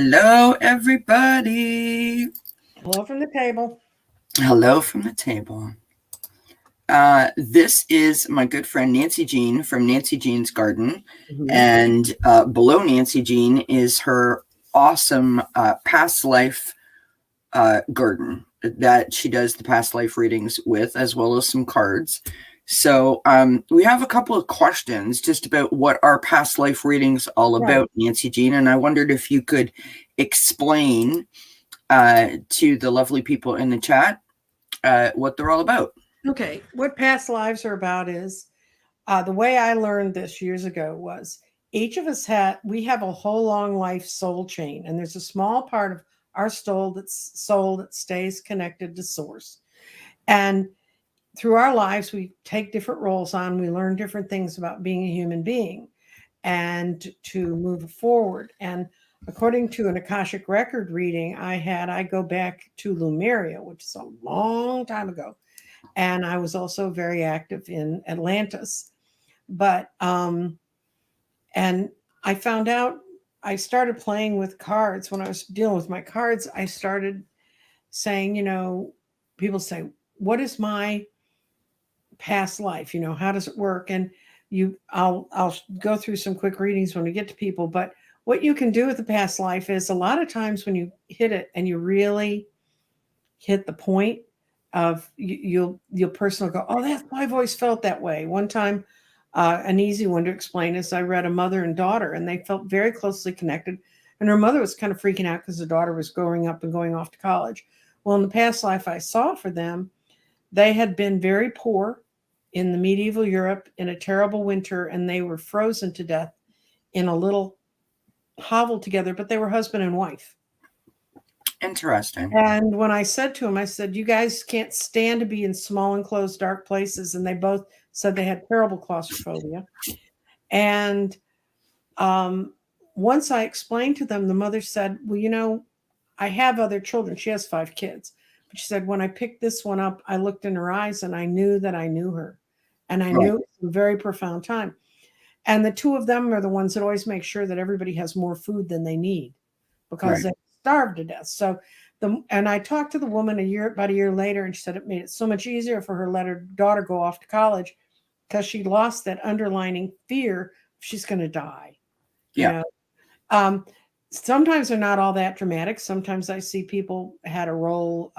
Hello, everybody. Hello from the table. Hello from the table. This is my good friend Nancy Jean from Nancy Jean's Garden. And below Nancy Jean is her awesome past life garden that she does the past life readings with, as well as some cards. So we have a couple of questions just about what our past life readings all about, Nancy Jean. And I wondered if you could explain to the lovely people in the chat what they're all about. Okay, what past lives are about is the way I learned this years ago was each of us we have a whole long life soul chain, and there's a small part of our soul that stays connected to source. And through our lives, we take different roles on. We learn different things about being a human being and to move forward. And according to an Akashic record reading I go back to Lemuria, which is a long time ago. And I was also very active in Atlantis. But, and I found out I started playing with cards. When I was dealing with my cards, I started saying, people say, what is my past life? How does it work? And I'll go through some quick readings when we get to people. But what you can do with the past life is a lot of times when you hit it and you really hit the point of your person will go, oh, that's why I've always felt that way. One time, an easy one to explain is I read a mother and daughter, and they felt very closely connected. And her mother was kind of freaking out because the daughter was growing up and going off to college. Well, in the past life I saw for them, they had been very poor in the medieval Europe in a terrible winter, and they were frozen to death in a little hovel together, but they were husband and wife. Interesting. And when I said to him, I said, you guys can't stand to be in small, enclosed, dark places. And they both said they had terrible claustrophobia. And once I explained to them, the mother said, well, I have other children. She has 5 kids. But she said, when I picked this one up, I looked in her eyes and I knew that I knew her. And I knew it was a very profound time. And the 2 of them are the ones that always make sure that everybody has more food than they need because they starved to death. So and I talked to the woman about a year later, and she said it made it so much easier for her to let her daughter go off to college because she lost that underlining fear she's going to die. Yeah. Sometimes they're not all that dramatic. Sometimes I see people had a role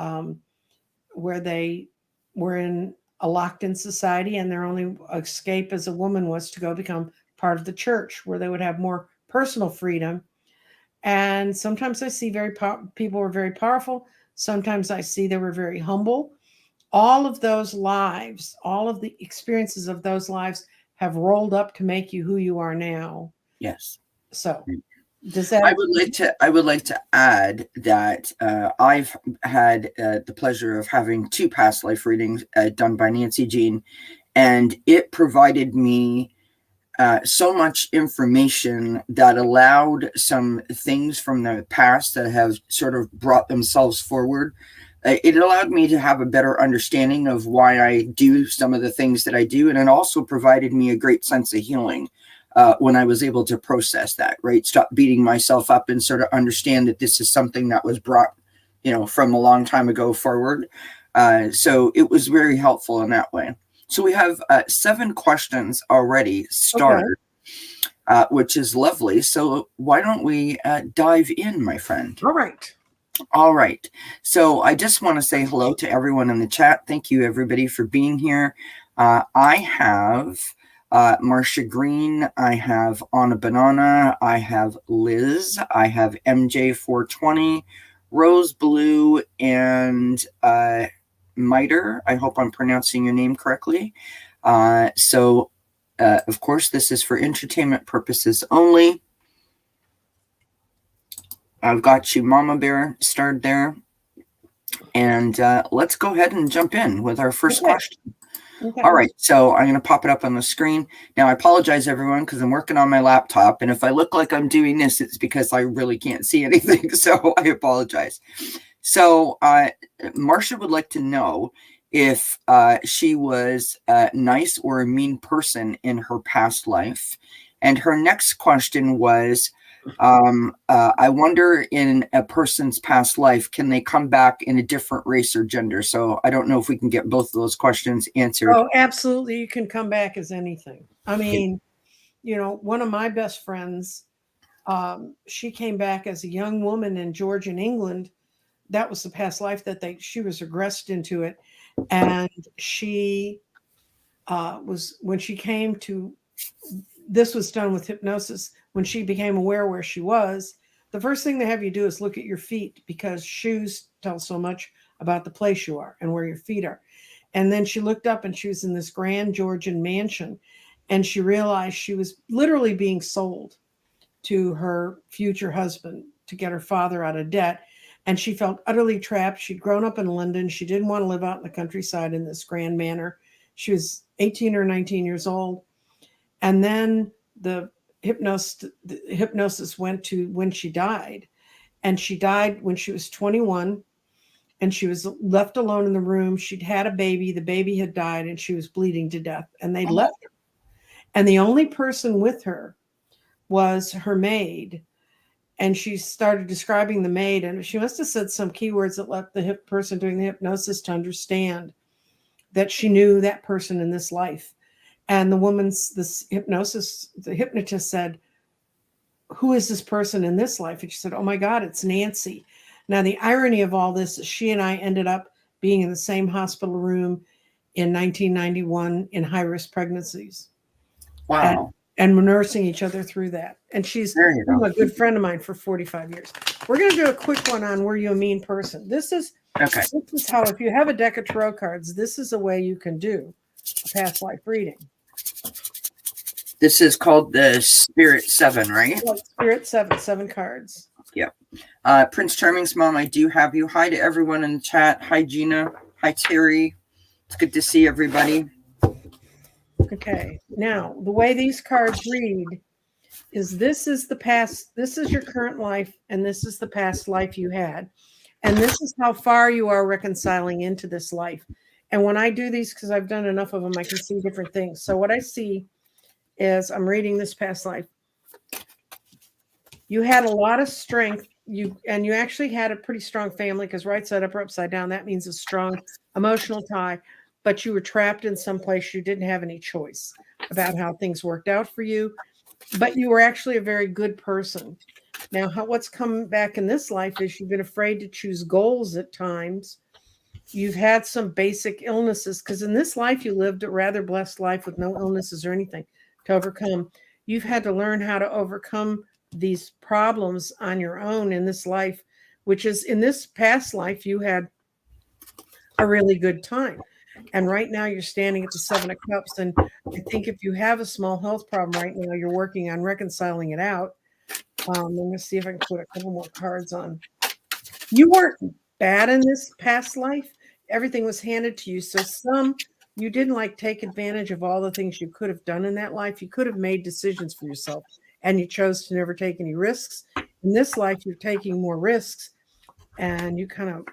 where they were locked in society, and their only escape as a woman was to go become part of the church, where they would have more personal freedom. And sometimes I see people were very powerful. Sometimes I see they were very humble. All of those lives, all of the experiences of those lives have rolled up to make you who you are now. Yes. So does that? I would like to add that I've had the pleasure of having 2 past life readings done by Nancy Jean, and it provided me so much information that allowed some things from the past that have sort of brought themselves forward. It allowed me to have a better understanding of why I do some of the things that I do. And it also provided me a great sense of healing when I was able to process that, right? Stop beating myself up and sort of understand that this is something that was brought, from a long time ago forward. So it was very helpful in that way. So we have 7 questions already started, which is lovely. So why don't we dive in, my friend? All right. So I just want to say hello to everyone in the chat. Thank you, everybody, for being here. I have Marcia Green. I have Anna Banana. I have Liz. I have MJ420, Rose Blue, and Miter. I hope I'm pronouncing your name correctly. So, of course, this is for entertainment purposes only. I've got you, Mama Bear, started there. And let's go ahead and jump in with our first question. All right, so I'm going to pop it up on the screen. Now, I apologize, everyone, because I'm working on my laptop. And if I look like I'm doing this, it's because I really can't see anything. So I apologize. So Marcia would like to know if she was a nice or a mean person in her past life. And her next question was, I wonder in a person's past life, can they come back in a different race or gender? So I don't know if we can get both of those questions answered. Oh, absolutely. You can come back as anything. I mean, one of my best friends, she came back as a young woman in Georgian England. That was the past life that she was regressed into it. And she was, when she came to, this was done with hypnosis. When she became aware where she was, the first thing they have you do is look at your feet, because shoes tell so much about the place you are and where your feet are. And then she looked up and she was in this grand Georgian mansion, and she realized she was literally being sold to her future husband to get her father out of debt. And she felt utterly trapped. She'd grown up in London. She didn't want to live out in the countryside in this grand manor. She was 18 or 19 years old. And then the hypnosis went to when she died. And she died when she was 21, and she was left alone in the room. She'd had a baby. The baby had died, and she was bleeding to death. And they left her. And the only person with her was her maid. And she started describing the maid, and she must have said some keywords that let the person doing the hypnosis to understand that she knew that person in this life. And the hypnotist said, "Who is this person in this life?" And she said, "Oh my God, it's Nancy." Now, the irony of all this is she and I ended up being in the same hospital room in 1991 in high-risk pregnancies. Wow. And we're nursing each other through that. And she's a good friend of mine for 45 years. We're going to do a quick one on Were You a Mean Person? This is how, if you have a deck of tarot cards, this is a way you can do a past life reading. This is called the Spirit 7, right? Well, Spirit 7 cards. Yep. Prince Charming's mom, I do have you. Hi to everyone in the chat. Hi, Gina. Hi, Terry. It's good to see everybody. Okay. Now, the way these cards read is this is the past, this is your current life, and this is the past life you had. And this is how far you are reconciling into this life. And when I do these, because I've done enough of them, I can see different things. So what I see is I'm reading this past life. You had a lot of strength. You actually had a pretty strong family, because right side up or upside down, that means a strong emotional tie. But you were trapped in some place. You didn't have any choice about how things worked out for you. But you were actually a very good person. Now, what's come back in this life is you've been afraid to choose goals at times. You've had some basic illnesses, because in this life you lived a rather blessed life with no illnesses or anything to overcome. You've had to learn how to overcome these problems on your own in this life, which is, in this past life you had a really good time. And right now you're standing at the 7 of Cups. And I think if you have a small health problem right now, you're working on reconciling it out. I'm going to see if I can put a couple more cards on. You weren't bad in this past life. Everything was handed to you. So you didn't take advantage of all the things you could have done in that life. You could have made decisions for yourself, and you chose to never take any risks. In this life, you're taking more risks, and you kind of,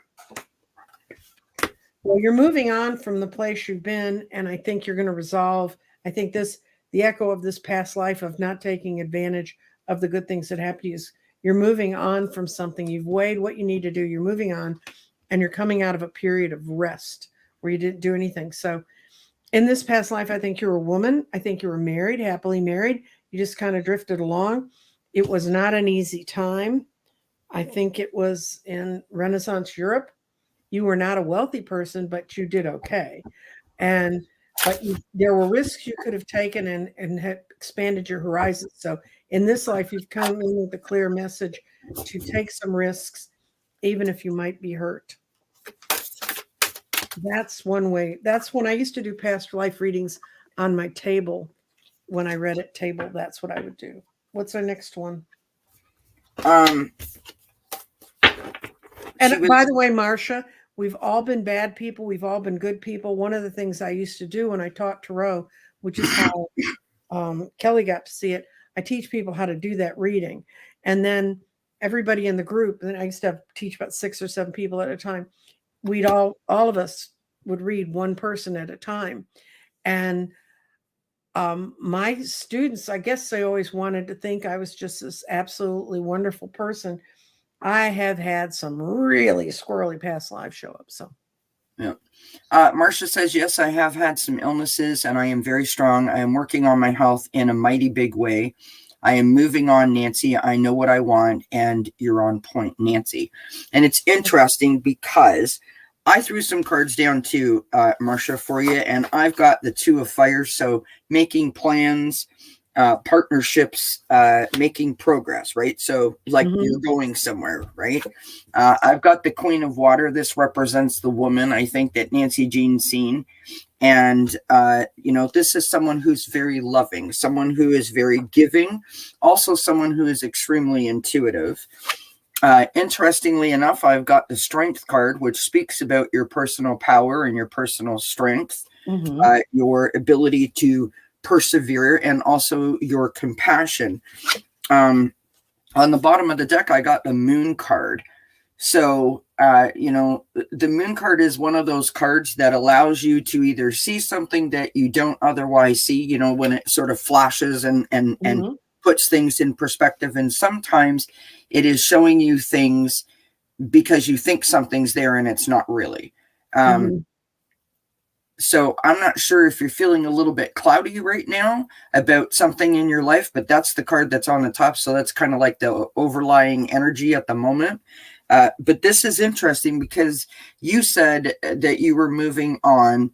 well, you're moving on from the place you've been, and I think you're going to resolve. I think the echo of this past life of not taking advantage of the good things that happen to you is you're moving on from something. You've weighed what you need to do. You're moving on, and you're coming out of a period of rest where you didn't do anything. So in this past life, I think you're a woman. I think you were married, happily married. You just kind of drifted along. It was not an easy time. I think it was in Renaissance Europe. You were not a wealthy person, but you did okay. But there were risks you could have taken and had expanded your horizons. So in this life, you've come in with a clear message to take some risks, even if you might be hurt. That's one way. That's when I used to do past life readings on my table. When I read at table, that's what I would do. What's our next one? And by the way, Marcia, we've all been bad people. We've all been good people. One of the things I used to do when I taught tarot, which is how Kelly got to see it, I teach people how to do that reading. And then everybody in the group, and I used to teach about 6 or 7 people at a time. We'd all of us would read one person at a time. And My students, I guess they always wanted to think I was just this absolutely wonderful person. I have had some really squirrely past lives show up. So, Yeah. Marcia says, yes, I have had some illnesses and I am very strong. I am working on my health in a mighty big way. I am moving on, Nancy. I know what I want, and you're on point, Nancy. And it's interesting because I threw some cards down too, Marcia, for you, and I've got the Two of Fire. So making plans, partnerships, making progress, right? So like you're going somewhere, right? I've got the Queen of Water. This represents the woman I think that Nancy Jean's seen. And, this is someone who's very loving, someone who is very giving, also someone who is extremely intuitive. Interestingly enough, I've got the Strength card, which speaks about your personal power and your personal strength, your ability to persevere, and also your compassion. On the bottom of the deck, I got the Moon card. So, the Moon card is one of those cards that allows you to either see something that you don't otherwise see, when it sort of flashes and puts things in perspective. And sometimes it is showing you things because you think something's there and it's not really. So I'm not sure if you're feeling a little bit cloudy right now about something in your life, but that's the card that's on the top. So that's kind of like the overlying energy at the moment. But this is interesting because you said that you were moving on.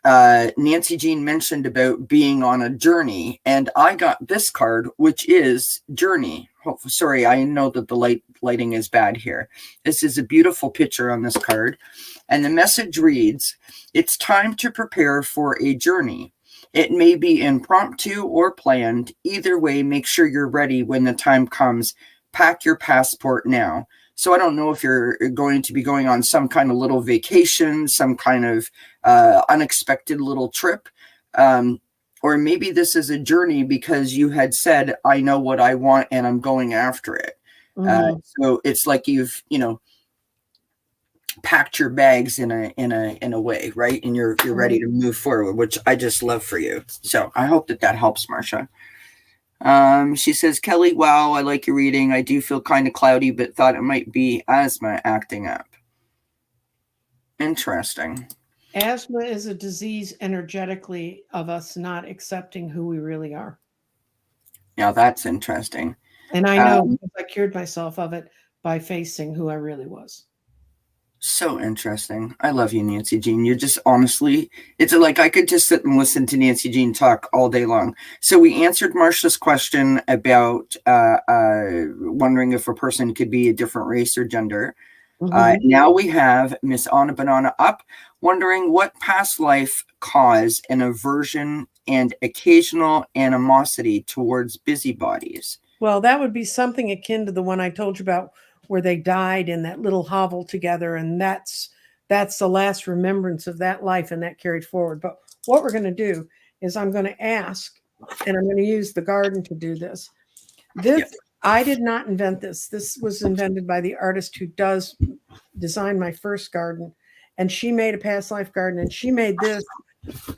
Nancy Jean mentioned about being on a journey, and I got this card, which is Journey. Oh, sorry, I know that the lighting is bad here. This is a beautiful picture on this card, and the message reads, "It's time to prepare for a journey. It may be impromptu or planned. Either way, make sure you're ready when the time comes. Pack your passport now." So I don't know if you're going to be going on some kind of little vacation, some kind of unexpected little trip. Or maybe this is a journey because you had said, I know what I want and I'm going after it. So it's like you've, packed your bags in a way, right? And you're ready to move forward, which I just love for you. So I hope that helps, Marcia. She says, Kelly, wow, I like your reading. I do feel kind of cloudy, but thought it might be asthma acting up. Interesting. Asthma is a disease energetically of us not accepting who we really are. Now that's interesting. And I know because I cured myself of it by facing who I really was. So interesting. I love you, Nancy Jean. You're just honestly, it's like I could just sit and listen to Nancy Jean talk all day long. So we answered Marcia's question about wondering if a person could be a different race or gender. Now we have Miss Anna Banana up, wondering what past life caused an aversion and occasional animosity towards busybodies. Well, that would be something akin to the one I told you about where they died in that little hovel together, and that's the last remembrance of that life, and that carried forward. But what we're going to do is I'm going to ask, and I'm going to use the garden to do this. I did not invent this. This was invented by the artist who does design my first garden, and she made a past life garden, and she made this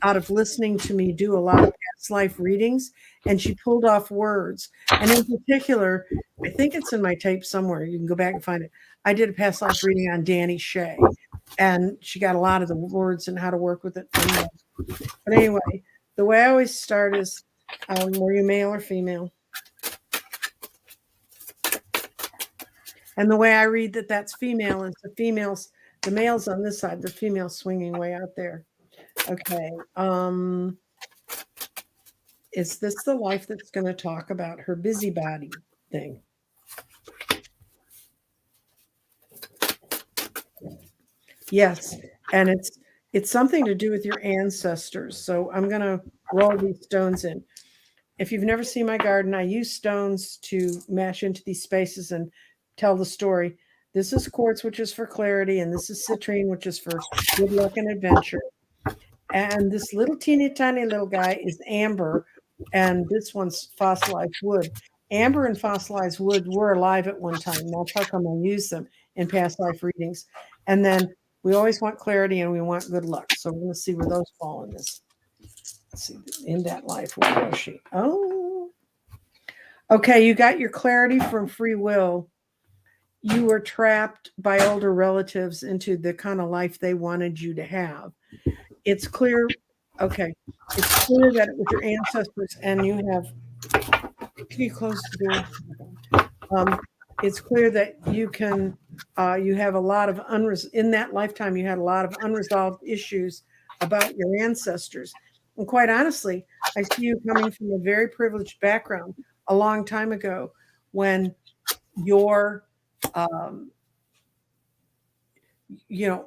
out of listening to me do a lot of past life readings, and she pulled off words. And in particular, I think it's in my tape somewhere. You can go back and find it. I did a past life reading on Danny Shea, and she got a lot of the words and how to work with it from there. But anyway, the way I always start is, were you male or female? And the way I read that's female is the male's on this side, the female swinging way out there. Okay. Is this the life that's going to talk about her busybody thing? Yes. And it's something to do with your ancestors. So I'm going to roll these stones in. If you've never seen my garden, I use stones to mash into these spaces and tell the story. This is quartz, which is for clarity, and this is citrine, which is for good luck and adventure. And this little teeny tiny little guy is amber, and this one's fossilized wood. Amber and fossilized wood were alive at one time. That's how come I use them in past life readings. And then we always want clarity and we want good luck. So we're going to see where those fall in this. Let's see, in that life, where was she? Oh, okay. You got your clarity from free will. You were trapped by older relatives into the kind of life they wanted you to have. It's clear. Okay. It's clear that it was your ancestors, and you have. Can you close the door? It's clear that you have a lot of in that lifetime. You had a lot of unresolved issues about your ancestors, and quite honestly, I see you coming from a very privileged background a long time ago, when your um,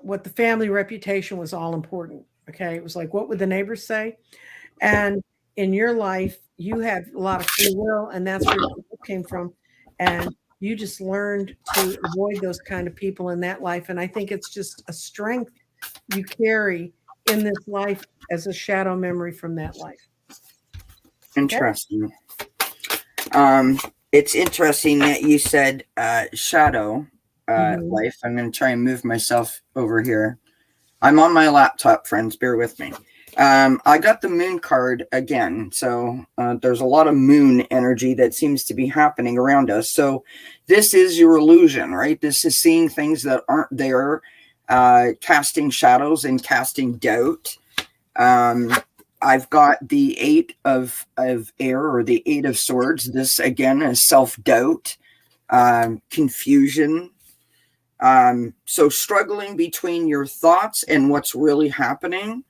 what the family reputation was all important. Okay, it was like, what would the neighbors say? And in your life, you have a lot of free will, and that's where your will came from. And you just learned to avoid those kind of people in that life. And I think it's just a strength you carry in this life as a shadow memory from that life. Interesting. It's interesting that you said shadow life. I'm going to try and move myself over here. I'm on my laptop, friends. Bear with me. I got the moon card again. So there's a lot of moon energy that seems to be happening around us. So this is your illusion, right? This is seeing things that aren't there, casting shadows and casting doubt. I've got the 8 of air, or the 8 of swords. This again is self-doubt, confusion. So struggling between your thoughts and what's really happening.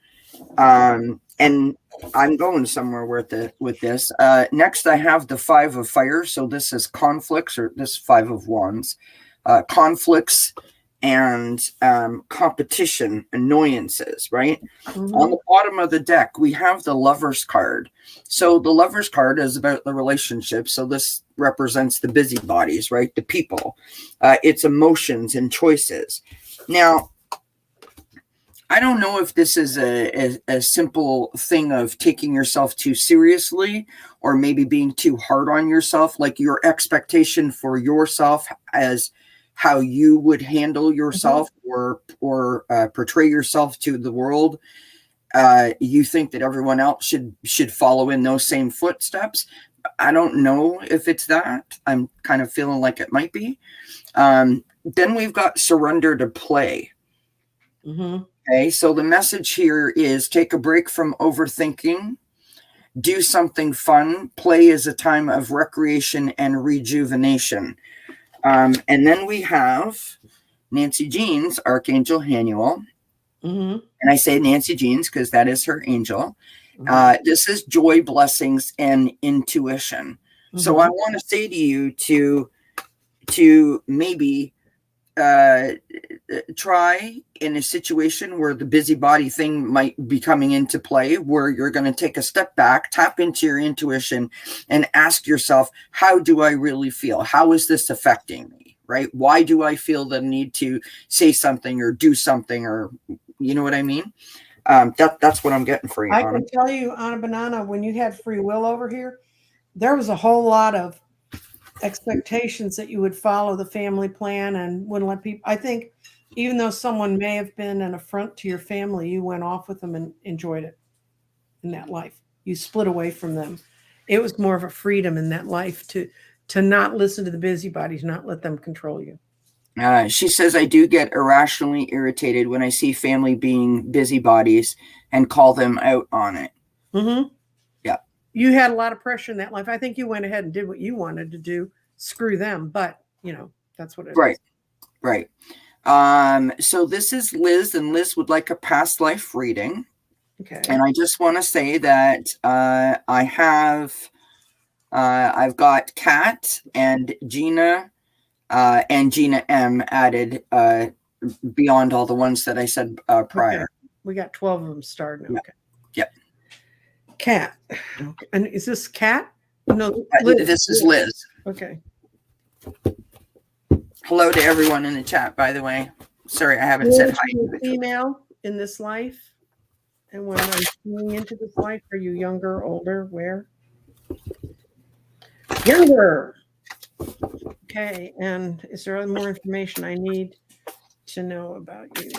And I'm going somewhere with this. Next, I have the 5 of fire. So this is conflicts, or this 5 of wands, conflicts and competition, annoyances, right? On the bottom of the deck, we have the Lover's card. So the Lover's card is about the relationship. So this represents the busybodies, right? The people, its emotions and choices. Now, I don't know if this is a simple thing of taking yourself too seriously, or maybe being too hard on yourself, like your expectation for yourself as how you would handle yourself, or portray yourself to the world. You think that everyone else should follow in those same footsteps. I don't know if it's that. I'm kind of feeling like it might be. Then we've got surrender to play. Okay, so the message here is take a break from overthinking. Do something fun. Play is a time of recreation and rejuvenation. And then we have Nancy Jean's Archangel Hanuel. And I say Nancy Jean's because that is her angel. This is joy, blessings, and intuition. So I want to say to you to maybe try in a situation where the busybody thing might be coming into play, where you're going to take a step back, tap into your intuition, and ask yourself, how do I really feel? How is this affecting me, right? Why do I feel the need to say something or do something, or you know what I mean? That's what I'm getting for you, I Anna. can tell you, Anna Banana, when you had free will over here, there was a whole lot of expectations that you would follow the family plan and wouldn't let people. I think even though someone may have been an affront to your family, you went off with them and enjoyed it in that life. You split away from them. It was more of a freedom in that life to not listen to the busybodies, not let them control you. She says, I do get irrationally irritated when I see family being busybodies and call them out on it. Yeah. You had a lot of pressure in that life. I think you went ahead and did what you wanted to do. Screw them. But, that's what it is. Right. So this is Liz, and Liz would like a past life reading. Okay. And I just want to say that I've got Kat and Gina and Gina M added beyond all the ones that I said prior. Okay. We got 12 of them starting. Okay. Yep. Kat. And is this Kat? No, Liz. This is Liz. Okay. Hello to everyone in the chat, by the way. Sorry, I haven't said hi. Female in this life? And when I'm seeing into this life, are you younger, older, where? Younger. Okay, and is there more information I need to know about you?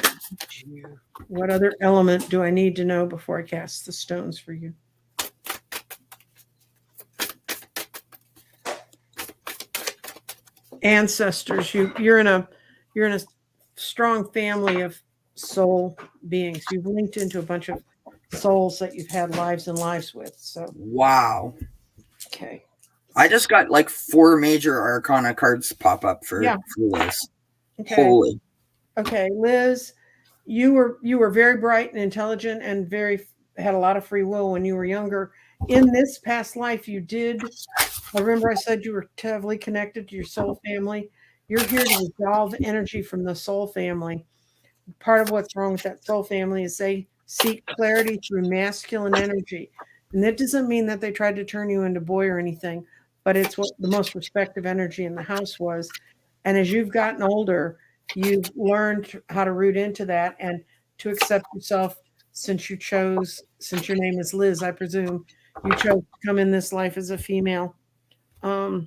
What other element do I need to know before I cast the stones for you? Ancestors. You're in a strong family of soul beings. You've linked into a bunch of souls that you've had lives and lives with. So Wow. okay. I just got like 4 major arcana cards pop up for Liz. Okay. Holy. Okay, Liz, you were very bright and intelligent and had a lot of free will when you were younger. In this past life, you did. I remember I said you were heavily connected to your soul family. You're here to resolve energy from the soul family. Part of what's wrong with that soul family is they seek clarity through masculine energy. And that doesn't mean that they tried to turn you into boy or anything, but it's what the most respective energy in the house was. And as you've gotten older, you've learned how to root into that and to accept yourself since your name is Liz, I presume, you chose to come in this life as a female. I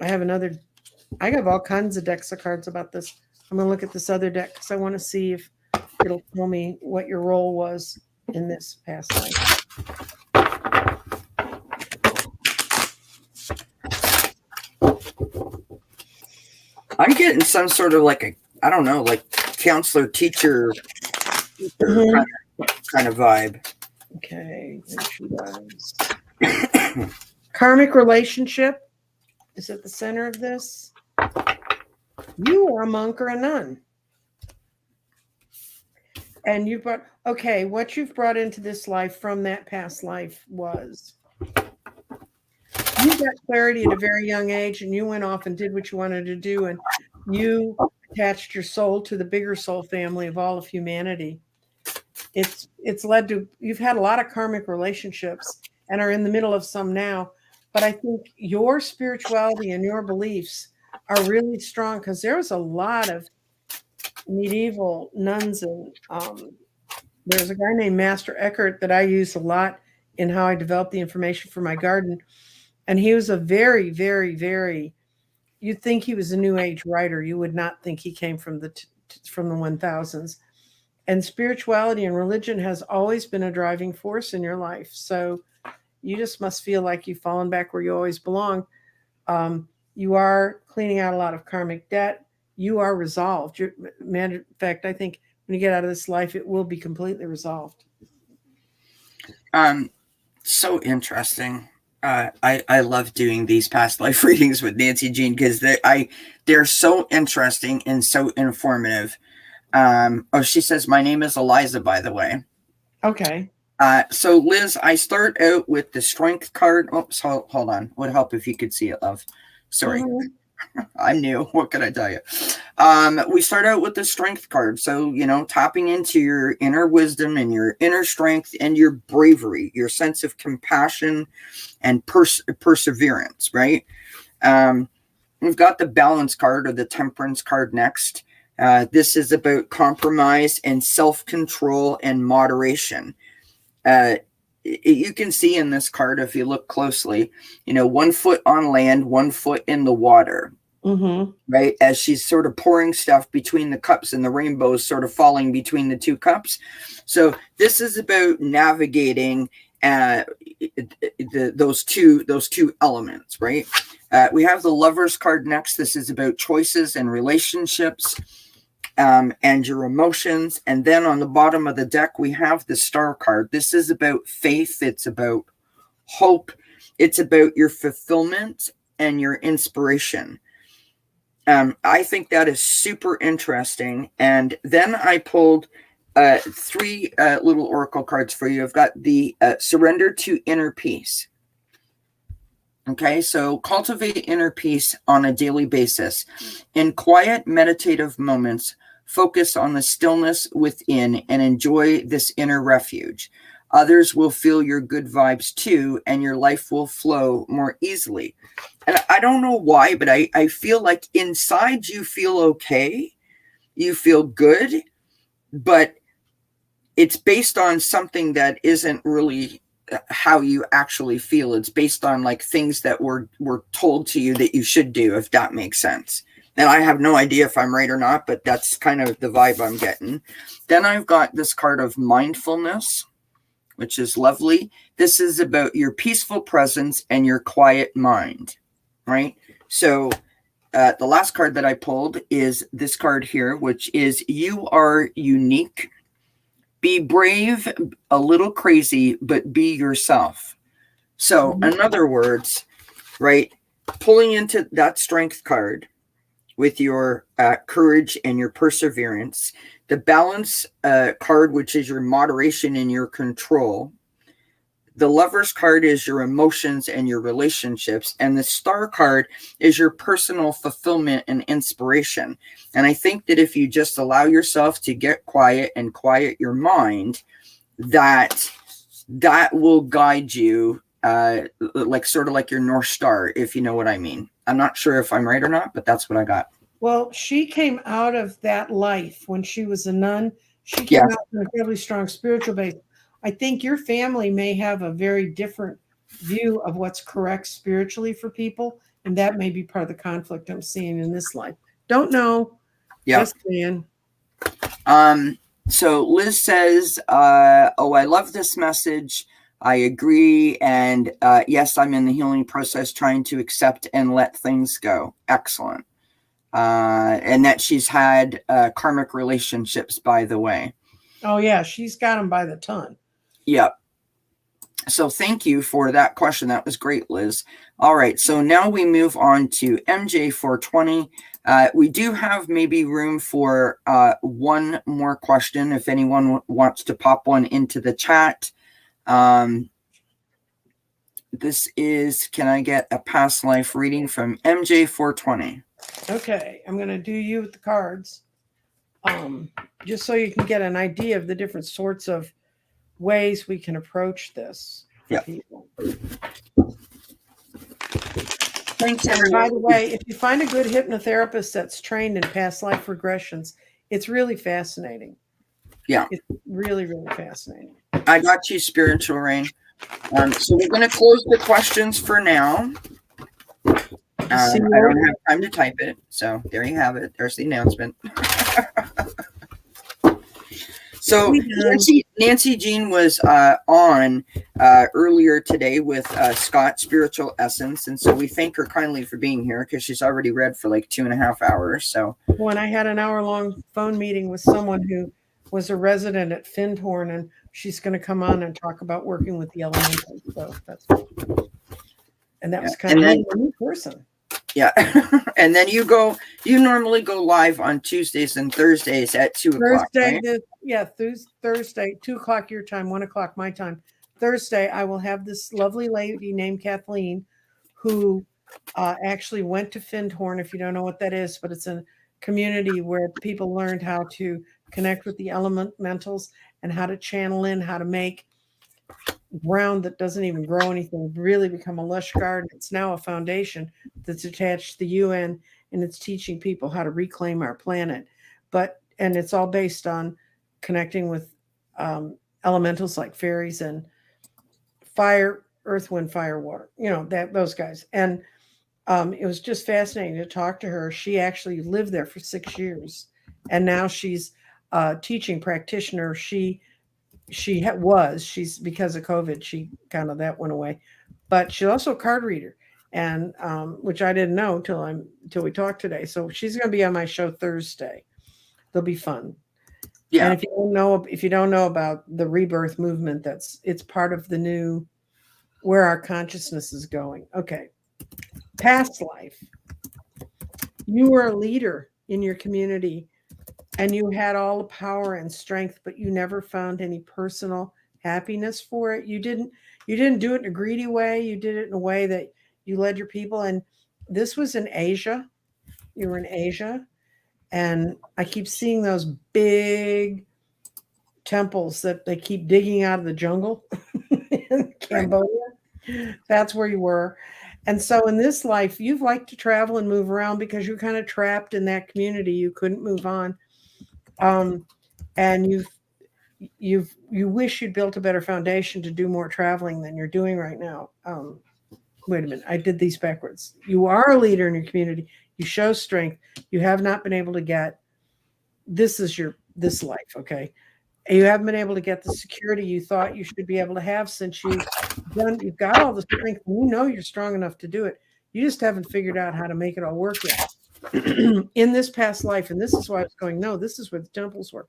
have all kinds of decks of cards about this. I'm going to look at this other deck because I want to see if it'll tell me what your role was in this past life. I'm getting some sort of like counselor teacher kind of vibe. Okay, there she goes. Karmic relationship is at the center of this. You are a monk or a nun. And what you've brought into this life from that past life was you got clarity at a very young age and you went off and did what you wanted to do, and you attached your soul to the bigger soul family of all of humanity. It's led to, you've had a lot of karmic relationships and are in the middle of some now, but I think your spirituality and your beliefs are really strong because there was a lot of medieval nuns, and there's a guy named Master Eckhart that I use a lot in how I develop the information for my garden. And he was a very, very, very, you'd think he was a new age writer. You would not think he came from the 1000s. And spirituality and religion has always been a driving force in your life. So you just must feel like you've fallen back where you always belong. You are cleaning out a lot of karmic debt. You are resolved. In fact, I think when you get out of this life, it will be completely resolved. So interesting. I love doing these past life readings with Nancy Jean because they're so interesting and so informative. She says my name is Eliza, by the way. Okay. So Liz, I start out with the strength card. Oops, hold on. Would help if you could see it, love. Sorry. Mm-hmm. I'm new. What can I tell you? We start out with the strength card. So, tapping into your inner wisdom and your inner strength and your bravery, your sense of compassion and perseverance, right? We've got the balance card or the temperance card next. This is about compromise and self-control and moderation. You can see in this card, if you look closely, 1 foot on land, 1 foot in the water, right? As she's sort of pouring stuff between the cups and the rainbow is sort of falling between the 2 cups. So this is about navigating those two elements, right? We have the Lover's card next. This is about choices and relationships. And your emotions. And then on the bottom of the deck, we have the Star card. This is about faith. It's about hope. It's about your fulfillment and your inspiration. I think that is super interesting. And then I pulled 3 little oracle cards for you. I've got the Surrender to Inner Peace. Okay, so cultivate inner peace on a daily basis. In quiet, meditative moments, focus on the stillness within and enjoy this inner refuge. Others will feel your good vibes too, and your life will flow more easily. And I don't know why, but I feel like inside you feel okay, you feel good, but it's based on something that isn't really how you actually feel. It's based on like things that were told to you that you should do, if that makes sense. And I have no idea if I'm right or not, but that's kind of the vibe I'm getting. Then I've got this card of mindfulness, which is lovely. This is about your peaceful presence and your quiet mind, right? So the last card that I pulled is this card here, which is you are unique. Be brave, a little crazy, but be yourself. So, in other words, right, pulling into that strength card with your courage and your perseverance, the balance card, which is your moderation and your control. The Lover's card is your emotions and your relationships, and the Star card is your personal fulfillment and inspiration. And I think that if you just allow yourself to get quiet and quiet your mind, that will guide you, like sort of like your North Star, if you know what I mean. I'm not sure if I'm right or not, but that's what I got. Well, she came out of that life when she was a nun. She came Yeah. out from a fairly strong spiritual base. I think your family may have a very different view of what's correct spiritually for people, and that may be part of the conflict I'm seeing in this life. Don't know. Yeah. Just saying. So Liz says, oh, I love this message. I agree. And yes, I'm in the healing process trying to accept and let things go. Excellent. And that she's had karmic relationships, by the way. Oh, yeah. She's got them by the ton. Yep. So thank you for that question. That was great, Liz. All right. So now we move on to MJ420. We do have maybe room for one more question if anyone wants to pop one into the chat. This is, can I get a past life reading from MJ420? Okay. I'm going to do you with the cards, just so you can get an idea of the different sorts of ways we can approach this for people. Thanks, and by the way, if you find a good hypnotherapist that's trained in past life regressions, it's really fascinating. Yeah. It's really, really fascinating. I got you, Spiritual Rain. So we're going to close the questions for now. I don't have time to type it, so there you have it. There's the announcement. So Nancy Jean was on earlier today with Scott Spiritual Essence, and so we thank her kindly for being here because she's already read for like 2.5 hours. So when I had an hour-long phone meeting with someone who was a resident at Findhorn, and she's going to come on and talk about working with the elementals. So that's cool. And that was kind of a new person. Yeah. And then you normally go live on Tuesdays and Thursdays at 2:00. Thursday, 2:00 your time, 1:00 my time. Thursday, I will have this lovely lady named Kathleen who actually went to Findhorn, if you don't know what that is, but it's a community where people learned how to connect with the elementals and how to channel in, how to make ground that doesn't even grow anything really become a lush garden. It's now a foundation that's attached to the UN, and it's teaching people how to reclaim our planet. And it's all based on connecting with elementals like fairies and fire, earth, wind, fire, water, those guys. And it was just fascinating to talk to her. She actually lived there for 6 years, and now she's a teaching practitioner. She's because of COVID, she kind of that went away, but she's also a card reader, and which I didn't know till we talked today. So she's going to be on my show Thursday. They'll be fun. Yeah. And if you don't know about the rebirth movement, it's part of the new where our consciousness is going. Okay. Past life. You were a leader in your community and you had all the power and strength, but you never found any personal happiness for it. You didn't do it in a greedy way. You did it in a way that you led your people. And this was in Asia. You were in Asia. And I keep seeing those big temples that they keep digging out of the jungle in Cambodia. Right. That's where you were. And so in this life, you've liked to travel and move around because you're kind of trapped in that community. You couldn't move on. And you wish you'd built a better foundation to do more traveling than you're doing right now. wait a minute, I did these backwards. You are a leader in your community. You show strength. You have not been able to get, this is this life, okay? And you haven't been able to get the security you thought you should be able to have since you've got all the strength and you know you're strong enough to do it. You just haven't figured out how to make it all work yet. In this past life, and this is why I was going, no, this is where the temples were.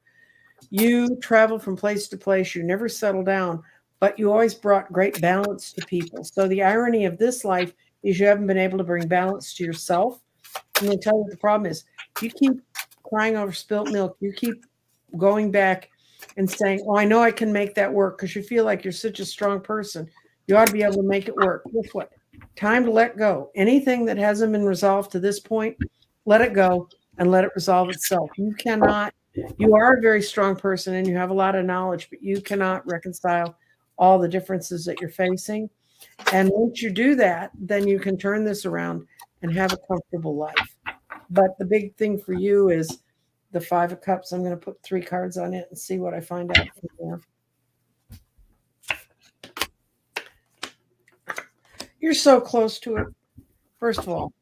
You travel from place to place, you never settle down, but you always brought great balance to people. So the irony of this life is you haven't been able to bring balance to yourself. I'm going to tell you what the problem is. You keep crying over spilt milk. You keep going back and saying, oh, I know I can make that work, because you feel like you're such a strong person. You ought to be able to make it work. Guess what? Time to let go. Anything that hasn't been resolved to this point, let it go and let it resolve itself. You are a very strong person and you have a lot of knowledge, but you cannot reconcile all the differences that you're facing. And once you do that, then you can turn this around and have a comfortable life. But the big thing for you is the Five of Cups. I'm going to put 3 cards on it and see what I find out from there. You're so close to it. First of all,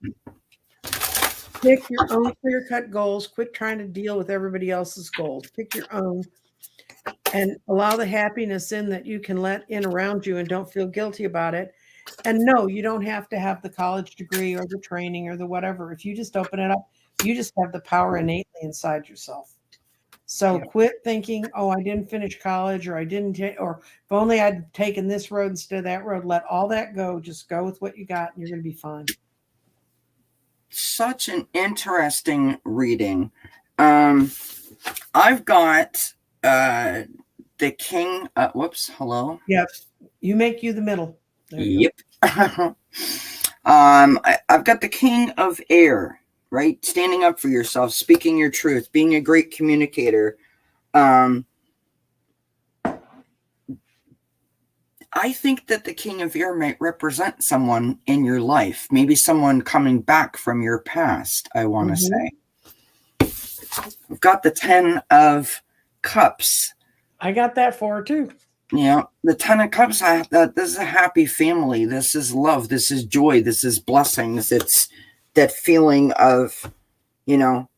pick your own clear-cut goals. Quit trying to deal with everybody else's goals. Pick your own and allow the happiness in that you can let in around you and don't feel guilty about it. And no, you don't have to have the college degree or the training or the whatever. If you just open it up, you just have the power innately inside yourself. So quit thinking, oh, I didn't finish college, or I didn't, or if only I'd taken this road instead of that road. Let all that go. Just go with what you got and you're going to be fine. Such an interesting reading. I've got the King. Whoops. Hello. Yes. You make you the middle. Yep. I've got the King of Air, right? Standing up for yourself, speaking your truth, being a great communicator. I think that the King of Air might represent someone in your life, maybe someone coming back from your past, I want to say. I've got the 10 of Cups. I got that for her too. Yeah, the 10 of Cups, this is a happy family. This is love. This is joy. This is blessings. It's that feeling of, you know,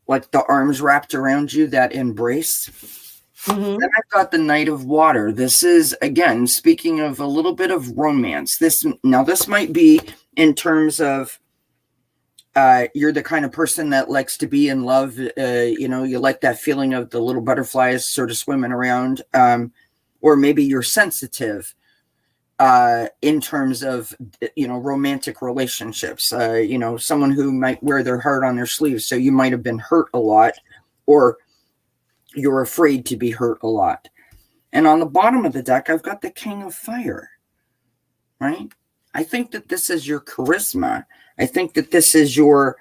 like the arms wrapped around you, that embrace. Then I've got the Knight of Water. This is, again, speaking of a little bit of romance. This might be in terms of you're the kind of person that likes to be in love. You like that feeling of the little butterflies sort of swimming around. Or maybe you're sensitive in terms of, romantic relationships. Someone who might wear their heart on their sleeve. So you might have been hurt a lot, or you're afraid to be hurt a lot. And on the bottom of the deck, I've got the King of Fire, right? I think that this is your charisma. I think that this is your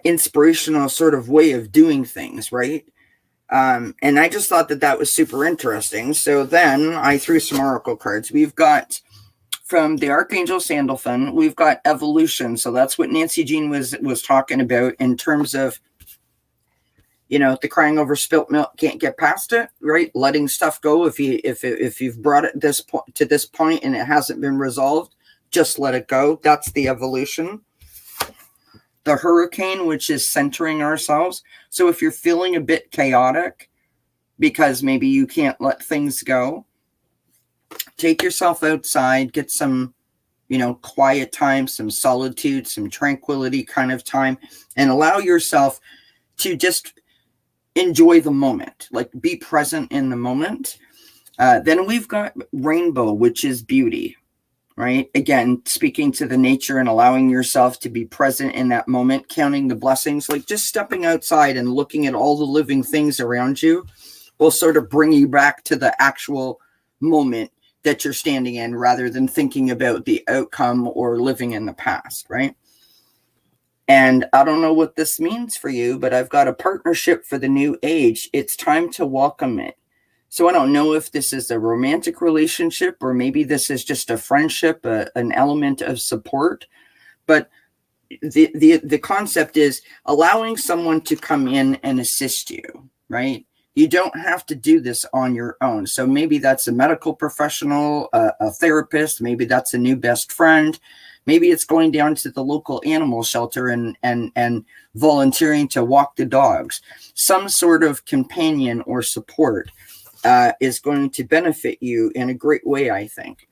inspirational sort of way of doing things, right? And I just thought that was super interesting. So then I threw some oracle cards. We've got, from the Archangel Sandalphon, we've got evolution. So that's what Nancy Jean was talking about in terms of, the crying over spilt milk, can't get past it, right? Letting stuff go. If you've brought it to this point and it hasn't been resolved, just let it go. That's the evolution. The Hurricane, which is centering ourselves. So if you're feeling a bit chaotic because maybe you can't let things go, take yourself outside, get some, quiet time, some solitude, some tranquility kind of time, and allow yourself to just enjoy the moment, like be present in the moment. Then we've got Rainbow, which is beauty, right? Again, speaking to the nature and allowing yourself to be present in that moment, counting the blessings, like just stepping outside and looking at all the living things around you will sort of bring you back to the actual moment that you're standing in, rather than thinking about the outcome or living in the past, right? And I don't know what this means for you, but I've got a partnership for the new age. It's time to welcome it. So I don't know if this is a romantic relationship, or maybe this is just a friendship, an element of support. But the concept is allowing someone to come in and assist you, right? You don't have to do this on your own. So maybe that's a medical professional, a therapist, maybe that's a new best friend. Maybe it's going down to the local animal shelter and volunteering to walk the dogs. Some sort of companion or support is going to benefit you in a great way, I think.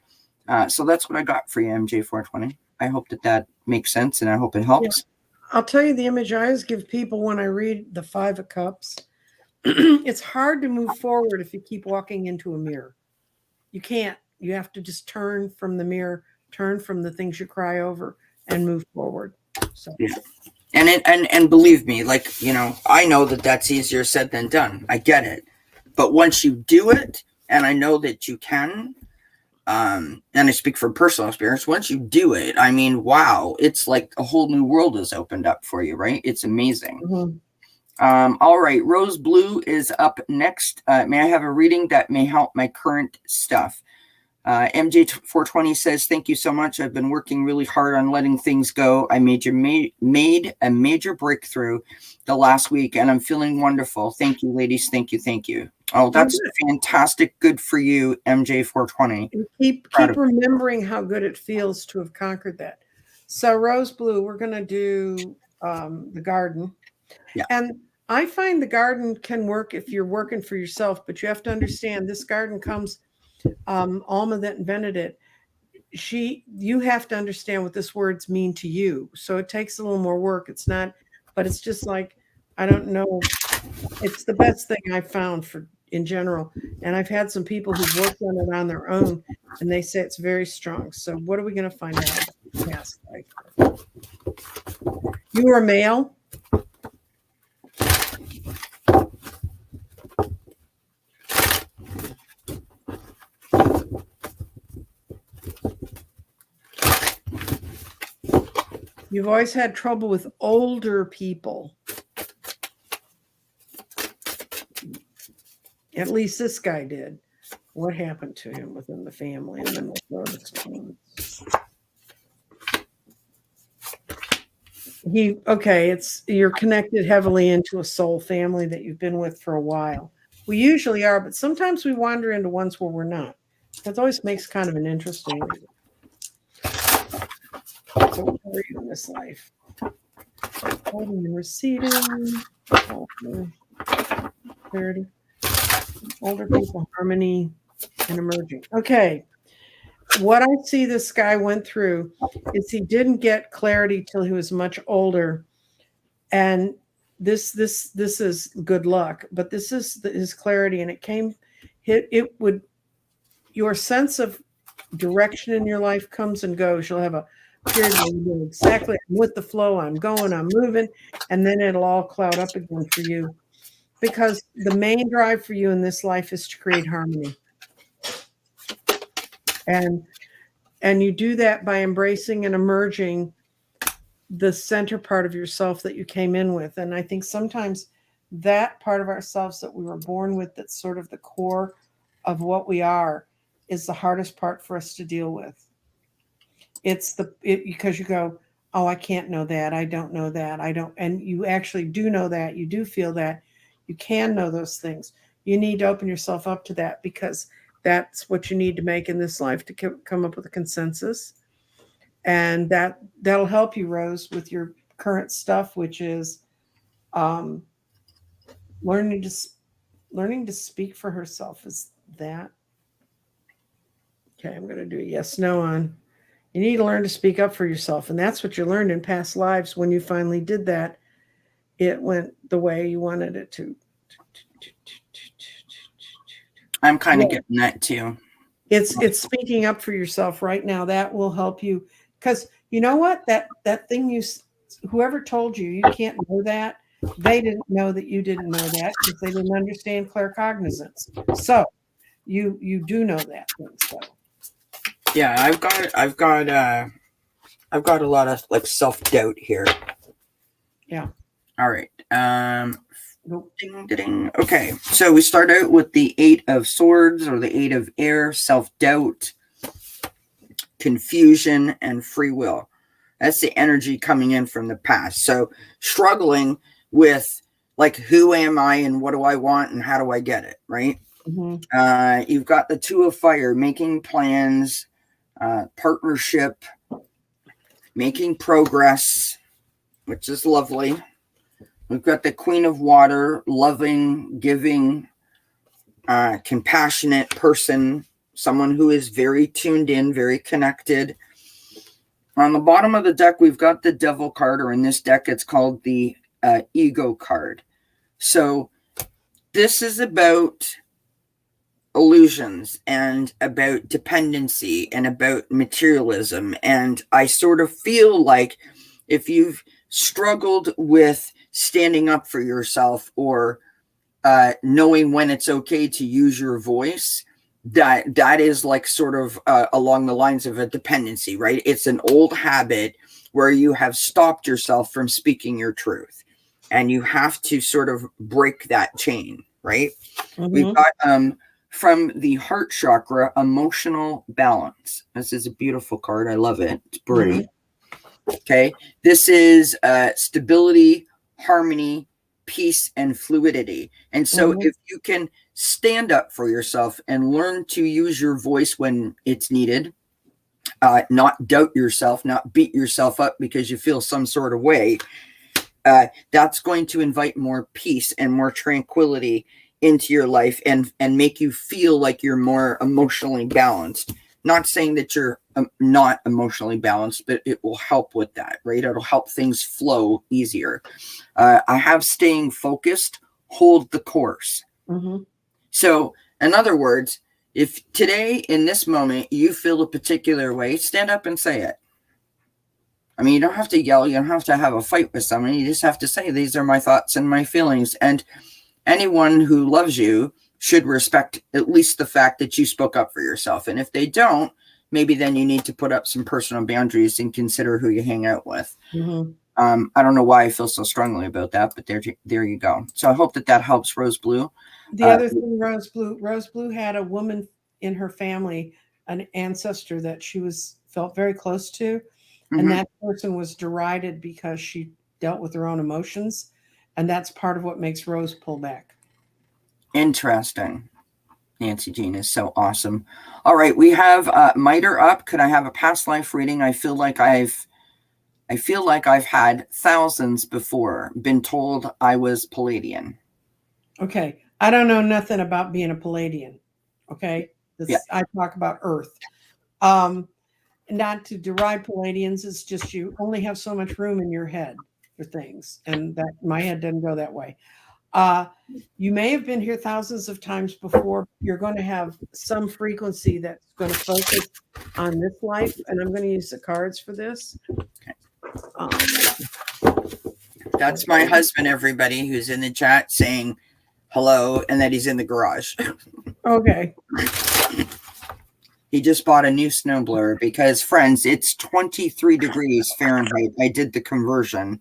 So that's what I got for you, MJ420. I hope that makes sense, and I hope it helps. Yeah. I'll tell you the image I always give people when I read the Five of Cups. It's hard to move forward if you keep walking into a mirror. You can't. You have to just turn from the mirror, turn from the things you cry over, and move forward. So. Yeah. And believe me, like, I know that that's easier said than done. I get it. But once you do it, and I know that you can, and I speak from personal experience, once you do it, I mean, wow, it's like a whole new world has opened up for you, right? It's amazing. Mm-hmm. All right, Rose Blue is up next. May I have a reading that may help my current stuff? MJ420 says, thank you so much. I've been working really hard on letting things go. I made a major breakthrough the last week, and I'm feeling wonderful. Thank you, ladies. Thank you. Thank you. Oh, that's fantastic. Good for you, MJ420. Keep remembering how good it feels to have conquered that. So Rose Blue, we're going to do the garden. Yeah. And I find the garden can work if you're working for yourself, but you have to understand this garden comes, Alma that invented it. You have to understand what this words mean to you. So it takes a little more work. It's not, but it's just like, I don't know. It's the best thing I've found in general. And I've had some people who've worked on it on their own, and they say it's very strong. So what are we going to find out about past life? You were a male? You've always had trouble with older people. At least this guy did. What happened to him within the family? And then we'll throw the stones. You're connected heavily into a soul family that you've been with for a while. We usually are, but sometimes we wander into ones where we're not. That always makes kind of an interesting reading. So what are you in this life? Holding and receding. Clarity. Older people, harmony, and emerging. Okay. What I see this guy went through is he didn't get clarity till he was much older. And this is good luck, but this is his clarity. And your sense of direction in your life comes and goes. You'll have a period where you know exactly with the flow, I'm going, I'm moving, and then it'll all cloud up again for you. Because the main drive for you in this life is to create harmony. And you do that by embracing and emerging the center part of yourself that you came in with. And I think sometimes that part of ourselves that we were born with, that's sort of the core of what we are, is the hardest part for us to deal with. Because you go, oh, I can't know that. I don't know that. And you actually do know that. You do feel that. You can know those things. You need to open yourself up to that, because that's what you need to make in this life to come up with a consensus. And that'll help you, Rose, with your current stuff, which is learning to speak for herself. Is that okay? I'm going to do a yes, no on. You need to learn to speak up for yourself, and that's what you learned in past lives. When you finally did that, it went the way you wanted it to. I'm kind of getting that too. It's speaking up for yourself right now. That will help you, because you know what, that thing whoever told you can't know that, they didn't know that you didn't know that, because they didn't understand claircognizance. So you do know that thing. So yeah, I've got a lot of like self-doubt here. Yeah. All right. Ding, ding. Okay, so we start out with the 8 of Swords, or the 8 of Air, self-doubt, confusion, and free will. That's the energy coming in from the past. So struggling with like who am I and what do I want and how do I get it, right? You've got the Two of Fire, making plans, partnership, making progress, which is lovely. We've got the Queen of Water, loving, giving, compassionate person, someone who is very tuned in, very connected. On the bottom of the deck, we've got the Devil card, or in this deck, it's called the Ego card. So this is about illusions and about dependency and about materialism. And I sort of feel like if you've struggled with standing up for yourself or knowing when it's okay to use your voice, that is like sort of along the lines of a dependency, right? It's an old habit where you have stopped yourself from speaking your truth, and you have to sort of break that chain, right? We've got from the heart chakra, emotional balance. This is a beautiful card. I love it. It's pretty. Okay. This is stability, harmony, peace, and fluidity. And so if you can stand up for yourself and learn to use your voice when it's needed, not doubt yourself, not beat yourself up because you feel some sort of way, that's going to invite more peace and more tranquility into your life and make you feel like you're more emotionally balanced. Not saying that you're not emotionally balanced, but it will help with that, right? It'll help things flow easier. I have staying focused, hold the course. So in other words, if today in this moment you feel a particular way, stand up and say it. I mean, you don't have to yell, you don't have to have a fight with someone, you just have to say, these are my thoughts and my feelings. And anyone who loves you should respect at least the fact that you spoke up for yourself. And if they don't, maybe then you need to put up some personal boundaries and consider who you hang out with. I don't know why I feel so strongly about that, but there you go. So I hope that helps, Rose Blue. The other thing, Rose Blue had a woman in her family, an ancestor that she felt very close to, and that person was derided because she dealt with her own emotions. And that's part of what makes Rose pull back. Interesting. Nancy Jean is so awesome. All right, we have Miter up. Could I have a past life reading? I feel like I've had thousands before. Been told I was Palladian. Okay, I don't know nothing about being a Palladian. Okay, I talk about Earth. Not to deride Palladians. It's just you only have so much room in your head for things, and that my head doesn't go that way. You may have been here thousands of times before. You're going to have some frequency that's going to focus on this life, and I'm going to use the cards for this. That's my husband, everybody who's in the chat saying hello and that he's in the garage. Okay. He just bought a new snowblower because, friends, it's 23 degrees Fahrenheit. I did the conversion.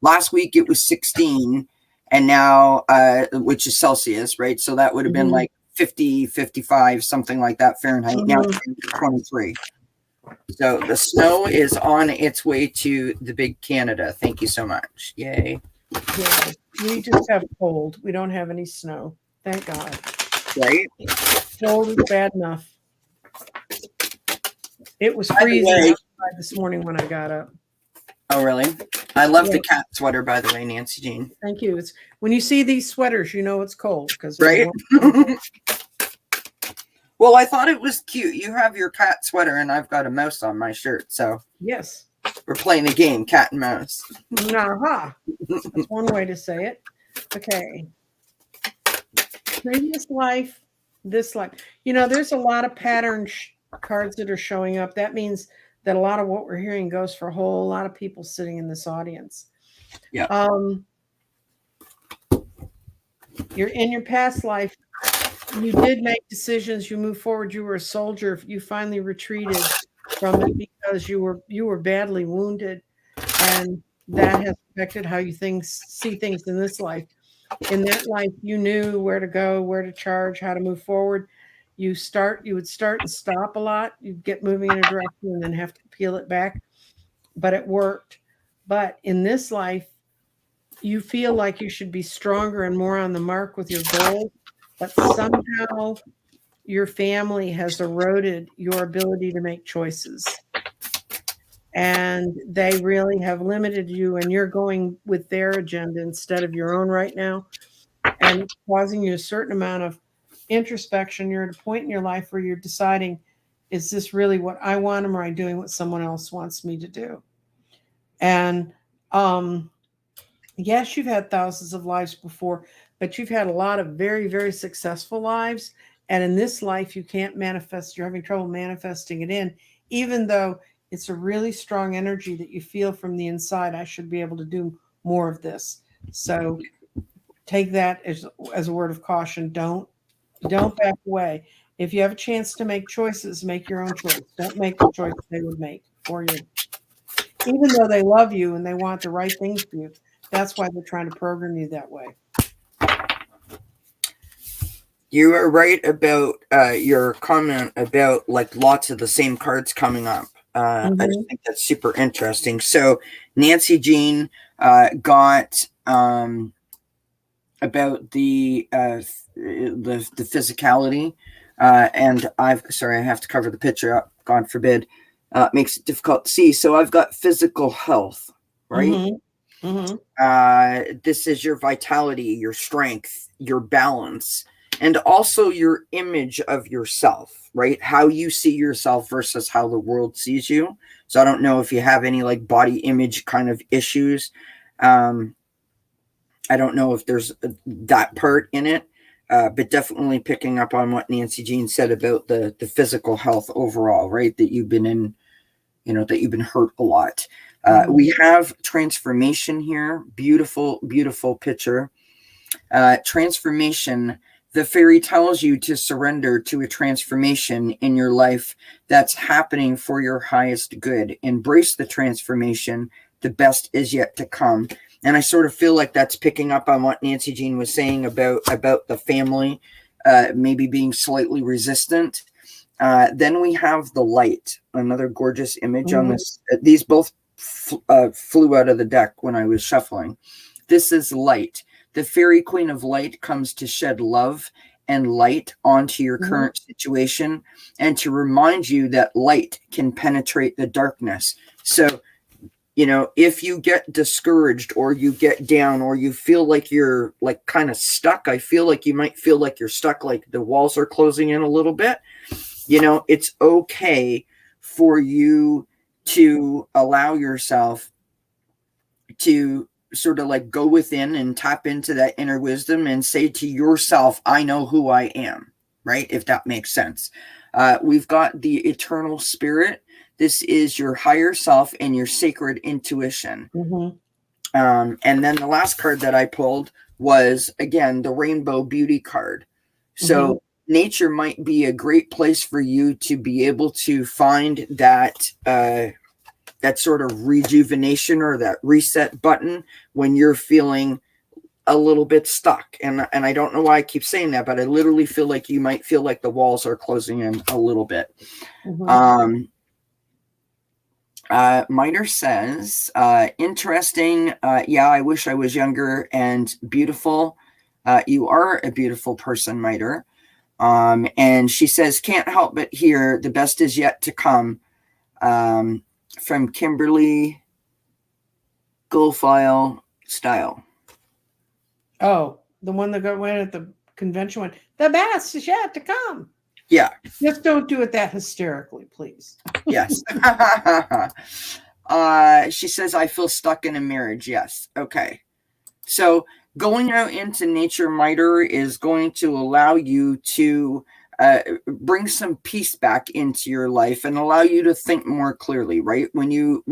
Last week it was 16, and now, which is Celsius, right? So that would have been like 50, 55, something like that Fahrenheit. Now it's 23. So the snow is on its way to the big Canada. Thank you so much. Yay. Yeah, we just have cold. We don't have any snow. Thank God. Right? Cold is bad enough. It was freezing outside this morning when I got up. Oh, really? I love the cat sweater, by the way, Nancy Jean. Thank you. It's when you see these sweaters, you know it's cold. Right? Well, I thought it was cute. You have your cat sweater, and I've got a mouse on my shirt. So yes, we're playing a game, cat and mouse. Aha. That's one way to say it. Okay. Previous life, this life. You know, there's a lot of pattern cards that are showing up. That means that a lot of what we're hearing goes for a whole lot of people sitting in this audience. Yeah. You're in your past life. You did make decisions. You moved forward. You were a soldier. You finally retreated from it because you were badly wounded, and that has affected how you see things in this life. In that life, you knew where to go, where to charge, how to move forward. You would start and stop a lot. You'd get moving in a direction and then have to peel it back. But it worked. But in this life, you feel like you should be stronger and more on the mark with your goals, but somehow your family has eroded your ability to make choices. And they really have limited you, and you're going with their agenda instead of your own right now. And it's causing you a certain amount of introspection. You're at a point in your life where you're deciding, is this really what I want, or am I doing what someone else wants me to do? And yes, you've had thousands of lives before, but you've had a lot of very, very successful lives. And in this life, you can't manifest, you're having trouble manifesting it in, even though it's a really strong energy that you feel from the inside. I should be able to do more of this. So take that as a word of caution. Don't back away. If you have a chance to make choices, make your own choice. Don't make the choice they would make for you. Even though they love you and they want the right things for you, that's why they're trying to program you that way. You are right about your comment about like lots of the same cards coming up. I just think that's super interesting. So Nancy Jean got about the physicality, and I have to cover the picture up. God forbid, makes it difficult to see. So I've got physical health, right? This is your vitality, your strength, your balance, and also your image of yourself, right? How you see yourself versus how the world sees you. So I don't know if you have any like body image kind of issues. I don't know if there's that part in it, but definitely picking up on what Nancy Jean said about the physical health overall, right? That you've been in, that you've been hurt a lot. We have transformation here. Beautiful, beautiful picture. Transformation. The fairy tells you to surrender to a transformation in your life that's happening for your highest good. Embrace the transformation. The best is yet to come. And I sort of feel like that's picking up on what Nancy Jean was saying about the family maybe being slightly resistant. Then we have the light, another gorgeous image on this. These both flew out of the deck when I was shuffling. This is light. The fairy queen of light comes to shed love and light onto your current situation and to remind you that light can penetrate the darkness. So, if you get discouraged or you get down or you feel like you're like kind of stuck, I feel like you might feel like you're stuck, like the walls are closing in a little bit. It's okay for you to allow yourself to sort of like go within and tap into that inner wisdom and say to yourself, I know who I am, right? If that makes sense. We've got the eternal spirit. This is your higher self and your sacred intuition. And then the last card that I pulled was, again, the rainbow beauty card. So nature might be a great place for you to be able to find that that sort of rejuvenation or that reset button when you're feeling a little bit stuck. And I don't know why I keep saying that, but I literally feel like you might feel like the walls are closing in a little bit. Miter says, interesting. Yeah, I wish I was younger and beautiful. You are a beautiful person, Miter. And she says, can't help but hear the best is yet to come. From Kimberly Gullfile Style. Oh, the one that went at the convention went, the best is yet to come. Yeah. Just don't do it that hysterically, please. Yes. She says, I feel stuck in a marriage. Yes. Okay. So going out into nature, Miter, is going to allow you to bring some peace back into your life and allow you to think more clearly, right? When you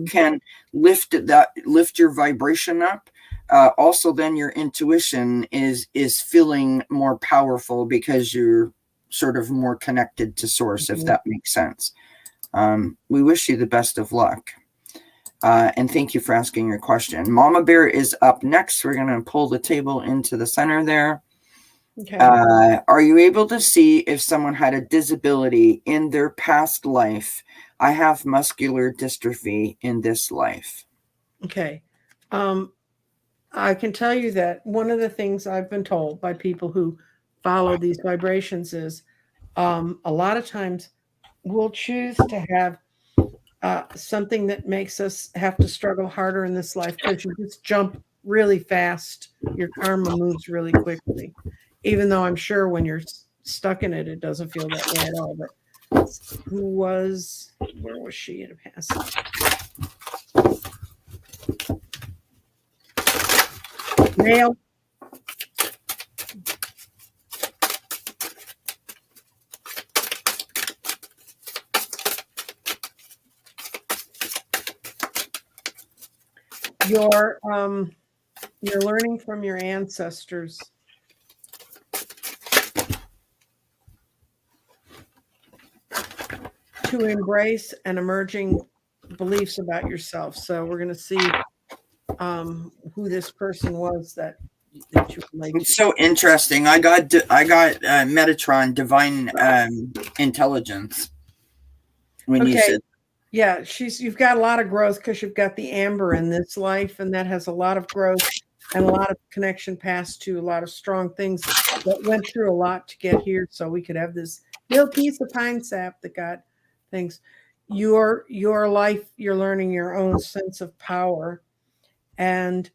can lift your vibration up, also then your intuition is feeling more powerful because you're sort of more connected to source, if that makes sense. We wish you the best of luck. And thank you for asking your question. Mama Bear is up next. We're going to pull the table into the center there. Okay. Are you able to see if someone had a disability in their past life? I have muscular dystrophy in this life. Okay. I can tell you that one of the things I've been told by people who follow these vibrations is a lot of times we'll choose to have something that makes us have to struggle harder in this life because you just jump really fast. Your karma moves really quickly. Even though I'm sure when you're stuck in it, it doesn't feel that way at all. But where was she in a past life? Male. You're learning from your ancestors to embrace and emerging beliefs about yourself. So we're going to see who this person was that you relate to. It's so interesting. I got Metatron, divine intelligence. When you said, yeah, you've got a lot of growth because you've got the amber in this life, and that has a lot of growth and a lot of connection past to a lot of strong things that went through a lot to get here, so we could have this little piece of pine sap that got things. Your life, you're learning your own sense of power, and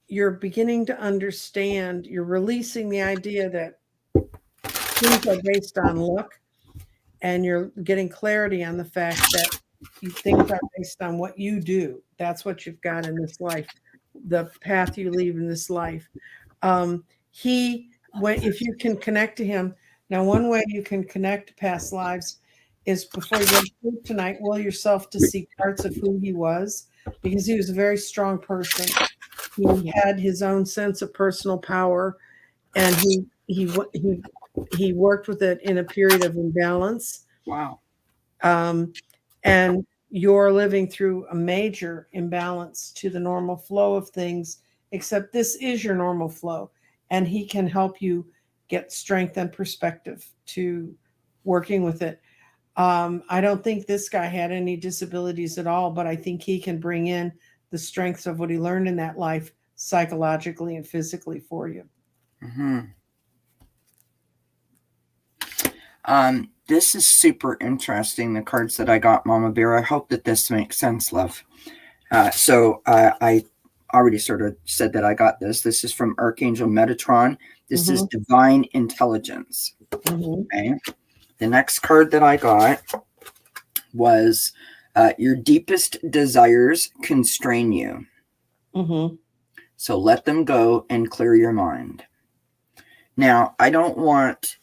you're beginning to understand. You're releasing the idea that things are based on luck, and you're getting clarity on the fact that things are based on what you do. That's what you've got in this life, the path you leave in this life. If you can connect to him, now one way you can connect to past lives is before you go to sleep tonight, will yourself to see parts of who he was, because he was a very strong person. He had his own sense of personal power, and he worked with it in a period of imbalance. wow. And you're living through a major imbalance to the normal flow of things, except this is your normal flow. And he can help you get strength and perspective to working with it. I don't think this guy had any disabilities at all, but I think he can bring in the strengths of what he learned in that life psychologically and physically for you. Mm-hmm. This is super interesting, the cards that I got, Mama Bear. I hope that this makes sense, love. I already sort of said that I got this. This is from Archangel Metatron. This is divine intelligence. Okay. The next card that I got was your deepest desires constrain you. So let them go and clear your mind. Now, I don't want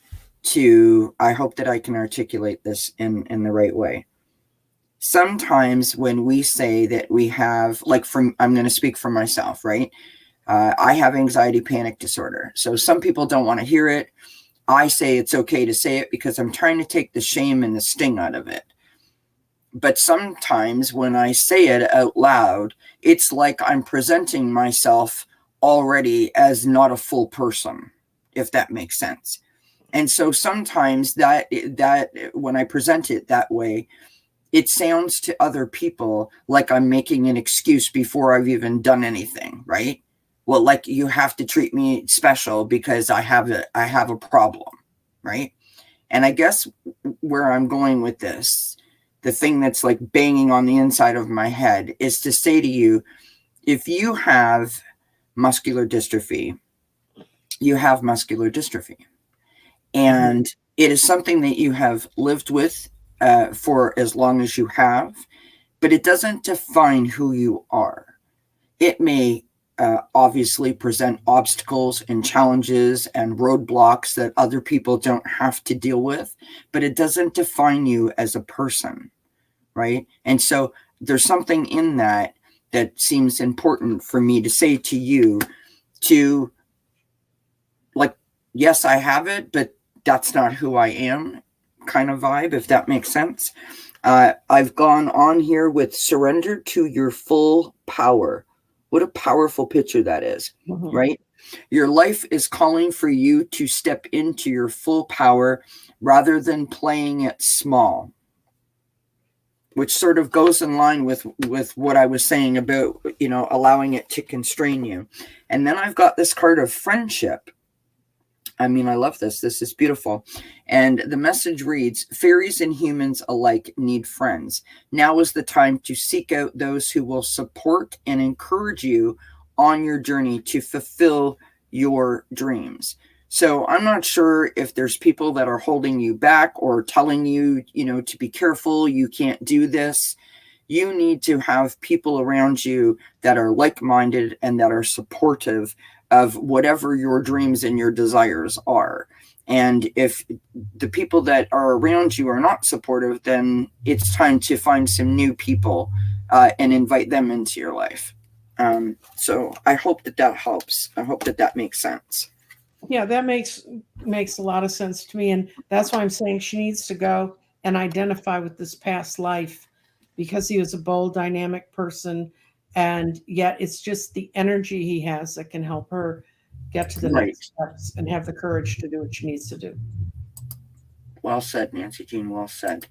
to, I hope that I can articulate this in the right way. Sometimes when we say that we have, I'm going to speak for myself, right? I have anxiety panic disorder. So some people don't want to hear it. I say it's okay to say it because I'm trying to take the shame and the sting out of it. But sometimes when I say it out loud, it's like I'm presenting myself already as not a full person, if that makes sense. And so sometimes that when I present it that way, it sounds to other people like I'm making an excuse before I've even done anything, right? Well, like you have to treat me special because I have a problem, right? And I guess where I'm going with this, the thing that's like banging on the inside of my head is to say to you, if you have muscular dystrophy, you have muscular dystrophy. And it is something that you have lived with for as long as you have, but it doesn't define who you are. It may obviously present obstacles and challenges and roadblocks that other people don't have to deal with, but it doesn't define you as a person, right? And so there's something in that seems important for me to say to you to, like, yes, I have it, but that's not who I am kind of vibe, if that makes sense. I've gone on here with surrender to your full power. What a powerful picture that is, right? Your life is calling for you to step into your full power rather than playing it small. which sort of goes in line with what I was saying about, allowing it to constrain you. And then I've got this card of friendship. I mean, I love this. This is beautiful. And the message reads, fairies and humans alike need friends. Now is the time to seek out those who will support and encourage you on your journey to fulfill your dreams. So I'm not sure if there's people that are holding you back or telling you, to be careful, you can't do this. You need to have people around you that are like-minded and that are supportive of whatever your dreams and your desires are. And if the people that are around you are not supportive, then it's time to find some new people and invite them into your life. So I hope that helps. I hope that makes sense. Yeah, that makes a lot of sense to me. And that's why I'm saying she needs to go and identify with this past life, because he was a bold, dynamic person. And yet it's just the energy he has that can help her get to the next steps and have the courage to do what she needs to do. Well said, Nancy Jean. Well said.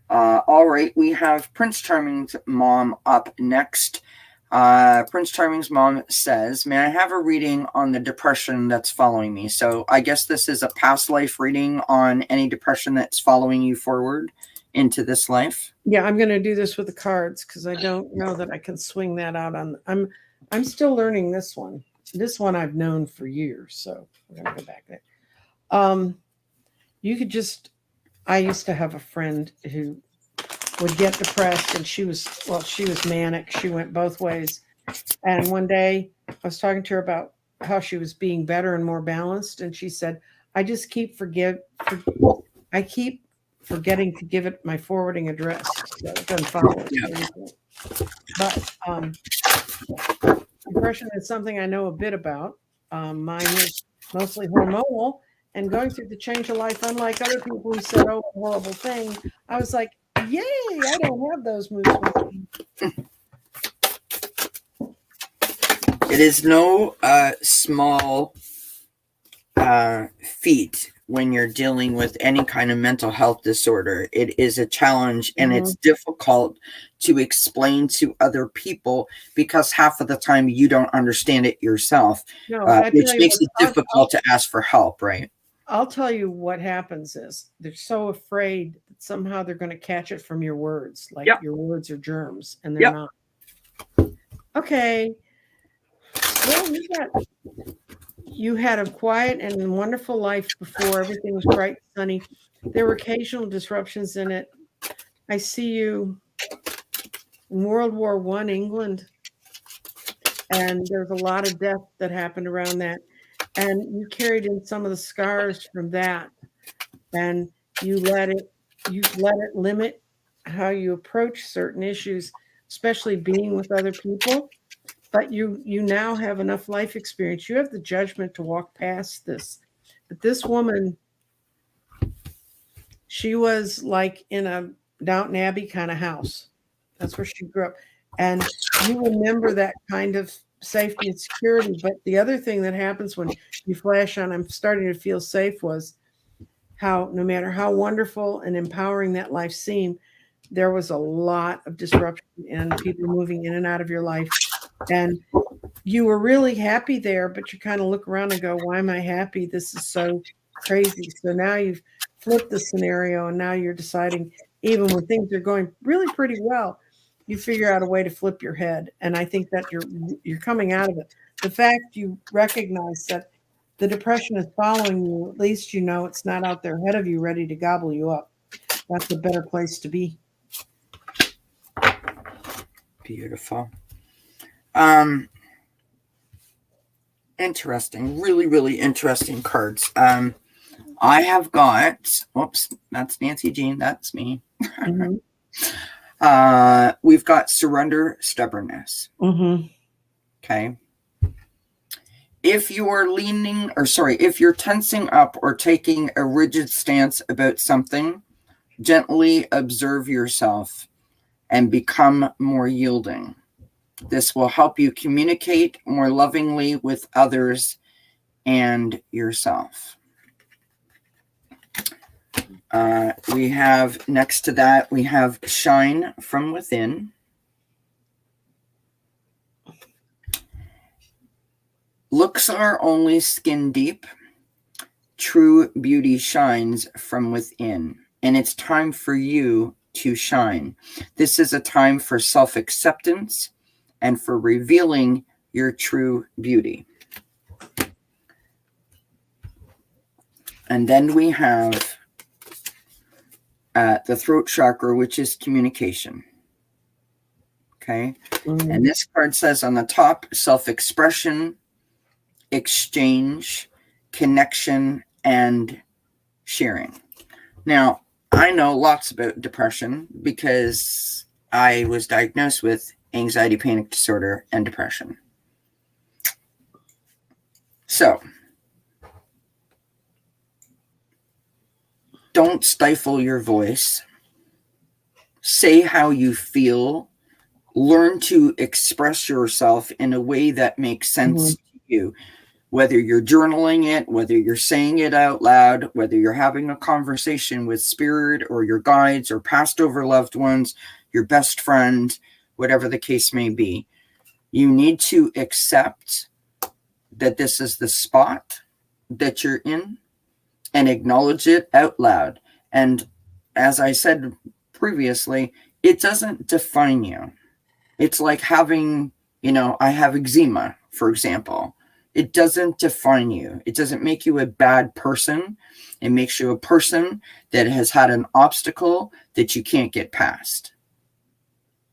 All right, we have Prince Charming's mom up next. Prince Charming's mom says, may I have a reading on the depression that's following me? So I guess this is a past life reading on any depression that's following you forward into this life. Yeah, I'm going to do this with the cards because I don't know that I can swing that out on. I'm still learning this one. This one I've known for years, so we're going to go back there. You could just. I used to have a friend who would get depressed, and she was manic. She went both ways. And one day I was talking to her about how she was being better and more balanced, and she said, I just keep I keep forgetting to give it my forwarding address. So it doesn't follow. Yeah. But depression is something I know a bit about. Mine was mostly hormonal, and going through the change of life, unlike other people who said, oh, a horrible thing, I was like, yay, I don't have those moods. It is no small feat when you're dealing with any kind of mental health disorder. It is a challenge, and it's difficult to explain to other people because half of the time you don't understand it yourself, which makes it difficult to ask for help, right? I'll tell you what happens is they're so afraid that somehow they're going to catch it from your words, like your words are germs, and they're not. Okay. Well, you had a quiet and wonderful life before. Everything was bright and sunny. There were occasional disruptions in it. I see you in World War I, England, and there's a lot of death that happened around that. And you carried in some of the scars from that, and you let it limit how you approach certain issues, especially being with other people. But you now have enough life experience. You have the judgment to walk past this. But this woman, she was like in a Downton Abbey kind of house. That's where she grew up. And you remember that kind of safety and security. But the other thing that happens when you flash on, I'm starting to feel safe, was how no matter how wonderful and empowering that life seemed, there was a lot of disruption and people moving in and out of your life. And you were really happy there, but you kind of look around and go, why am I happy? This is so crazy. So now you've flipped the scenario, and now you're deciding, even when things are going really pretty well, you figure out a way to flip your head. And I think that you're coming out of it. The fact you recognize that the depression is following you, at least you know it's not out there ahead of you ready to gobble you up. That's a better place to be. Beautiful. Interesting. Really, really interesting cards. I have got, whoops, that's Nancy Jean. That's me. Mm-hmm. We've got surrender, stubbornness. Mm-hmm. Okay. If you're tensing up or taking a rigid stance about something, gently observe yourself and become more yielding. This will help you communicate more lovingly with others and yourself. We have next to that, we have shine from within. Looks are only skin deep. True beauty shines from within, and it's time for you to shine. This is a time for self-acceptance and for revealing your true beauty. And then we have the throat chakra, which is communication. Okay. Mm-hmm. And this card says on the top, self-expression, exchange, connection, and sharing. Now, I know lots about depression because I was diagnosed with anxiety, panic disorder, and depression. So, don't stifle your voice. Say how you feel. Learn to express yourself in a way that makes sense to you. Whether you're journaling it, whether you're saying it out loud, whether you're having a conversation with spirit or your guides or passed over loved ones, your best friend, whatever the case may be, you need to accept that this is the spot that you're in and acknowledge it out loud. And as I said previously, it doesn't define you. It's like having, I have eczema, for example. It doesn't define you. It doesn't make you a bad person. It makes you a person that has had an obstacle that you can't get past.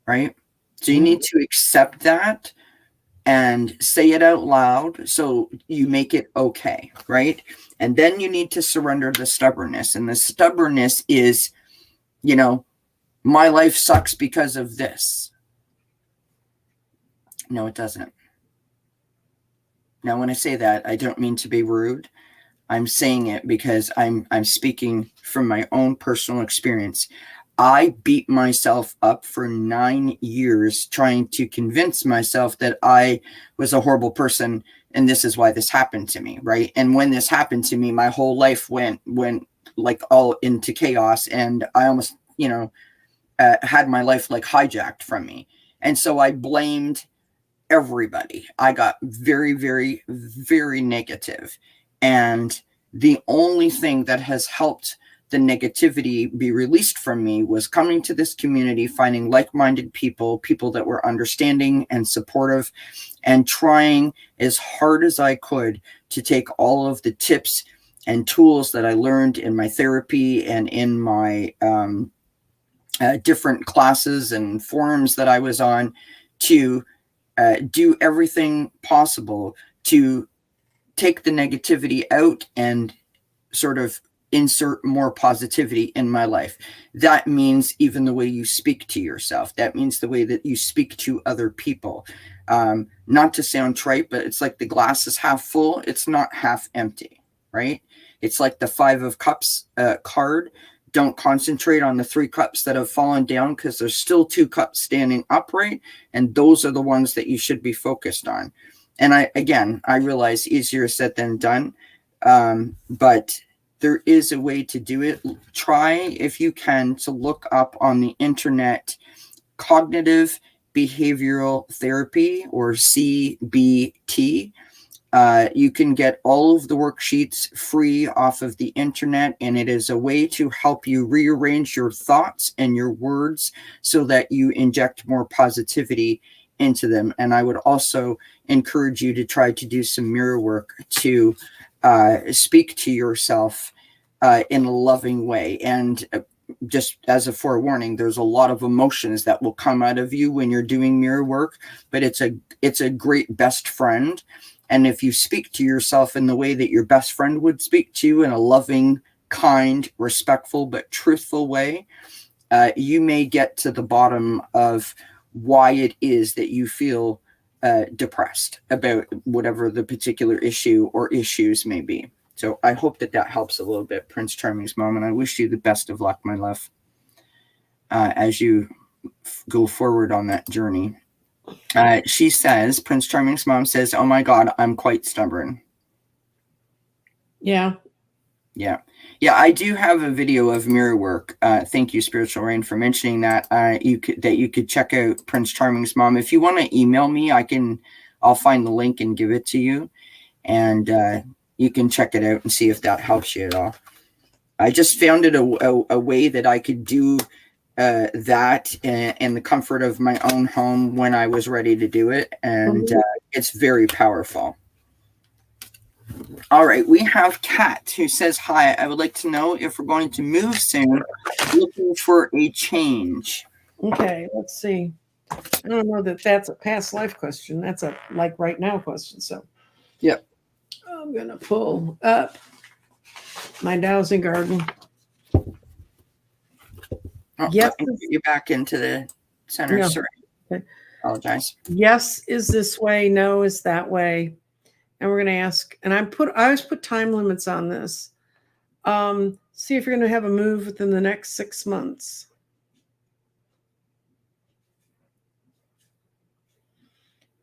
Right? So you need to accept that and say it out loud so you make it okay, right? And then you need to surrender the stubbornness. And the stubbornness is, my life sucks because of this. No, it doesn't. Now, when I say that, I don't mean to be rude. I'm saying it because I'm speaking from my own personal experience. I beat myself up for 9 years trying to convince myself that I was a horrible person and this is why this happened to me, right? And when this happened to me, my whole life went like all into chaos, and I almost, had my life like hijacked from me. And so I blamed everybody. I got very, very, very negative. And the only thing that has helped the negativity be released from me was coming to this community, finding like-minded people that were understanding and supportive, and trying as hard as I could to take all of the tips and tools that I learned in my therapy and in my different classes and forums that I was on to do everything possible to take the negativity out and sort of insert more positivity in my life. That means even the way you speak to yourself. That means the way that you speak to other people. Not to sound trite, but it's like the glass is half full. It's not half empty, right? It's like the 5 of Cups card. Don't concentrate on the 3 cups that have fallen down, because there's still 2 cups standing upright, and those are the ones that you should be focused on. And I realize easier said than done, but there is a way to do it. Try, if you can, to look up on the internet cognitive behavioral therapy, or CBT. You can get all of the worksheets free off of the internet, and it is a way to help you rearrange your thoughts and your words so that you inject more positivity into them. And I would also encourage you to try to do some mirror work to speak to yourself in a loving way. And just as a forewarning, there's a lot of emotions that will come out of you when you're doing mirror work, but it's a great best friend. And if you speak to yourself in the way that your best friend would speak to you, in a loving, kind, respectful, but truthful way, you may get to the bottom of why it is that you feel depressed about whatever the particular issue or issues may be. So I hope that helps a little bit, Prince Charming's mom, and I wish you the best of luck, my love, as you go forward on that journey. She says, Prince Charming's mom says, "Oh my God, I'm quite stubborn." Yeah. Yeah. Yeah, I do have a video of mirror work. Thank you, Spiritual Rain, for mentioning that. You could check out Prince Charming's mom. If you want to email me, I'll find the link and give it to you, and you can check it out and see if that helps you at all. I just found it a way that I could do that in the comfort of my own home when I was ready to do it, and it's very powerful. All right, we have Kat who says, hi, I would like to know if we're going to move soon, looking for a change. Okay, let's see. I don't know that that's a past life question. That's a like right now question. So, yep. I'm going to pull up my dowsing garden. Oh, yes. Let me get you back into the center. No. Sorry. Okay. Apologize. Yes is this way. No is that way. And we're going to ask, and I always put time limits on this. See if you're going to have a move within the next 6 months.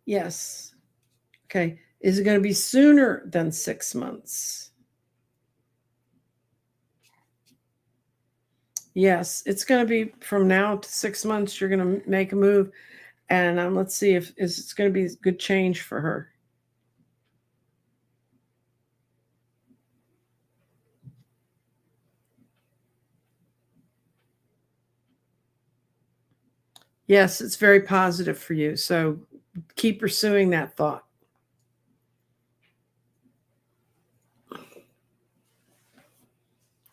Yes. Okay. Is it going to be sooner than 6 months? Yes, it's going to be from now to 6 months. You're going to make a move, and let's see if it's going to be good change for her. Yes, it's very positive for you. So keep pursuing that thought.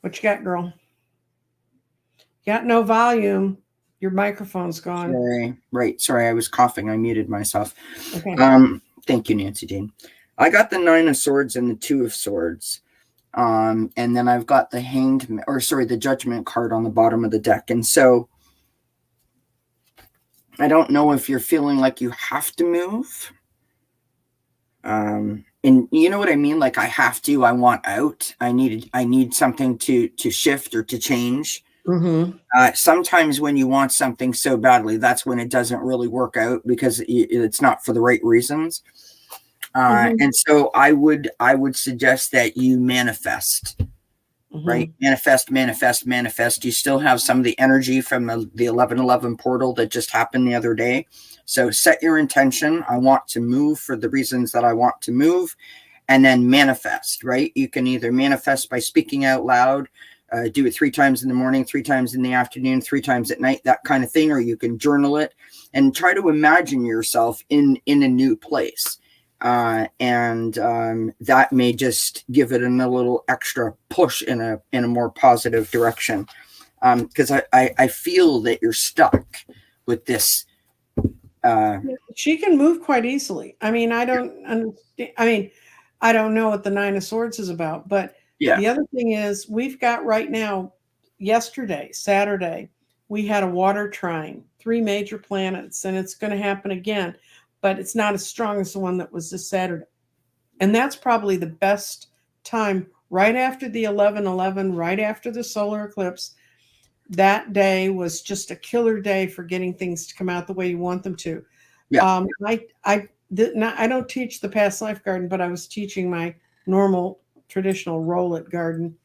What you got, girl? You got no volume. Your microphone's gone. Sorry. Right. Sorry, I was coughing. I muted myself. Okay. Thank you, Nancy Jane. I got the 9 of Swords and the 2 of Swords. And then I've got the the Judgment card on the bottom of the deck. And so I don't know if you're feeling like you have to move. And you know what I mean? Like I want out. I need something to shift or to change. Mm-hmm. Sometimes when you want something so badly, that's when it doesn't really work out because it's not for the right reasons. And so I would suggest that you manifest. Right? Manifest. You still have some of the energy from the 1111 portal that just happened the other day. So set your intention. I want to move for the reasons that I want to move, and then manifest, right? You can either manifest by speaking out loud, do it 3 times in the morning, 3 times in the afternoon, 3 times at night, that kind of thing, or you can journal it and try to imagine yourself in a new place. And that may just give it a little extra push in a more positive direction. Because I feel that you're stuck with this. She can move quite easily. I mean, I don't understand. I mean, I don't know what the 9 of Swords is about, but the other thing is we've got right now, yesterday, Saturday, we had a water trine, 3 major planets, and it's going to happen again. But it's not as strong as the one that was this Saturday. And that's probably the best time right after the 11/11, right after the solar eclipse. That day was just a killer day for getting things to come out the way you want them to. Yeah. I don't teach the past life garden, but I was teaching my normal traditional roll-it garden,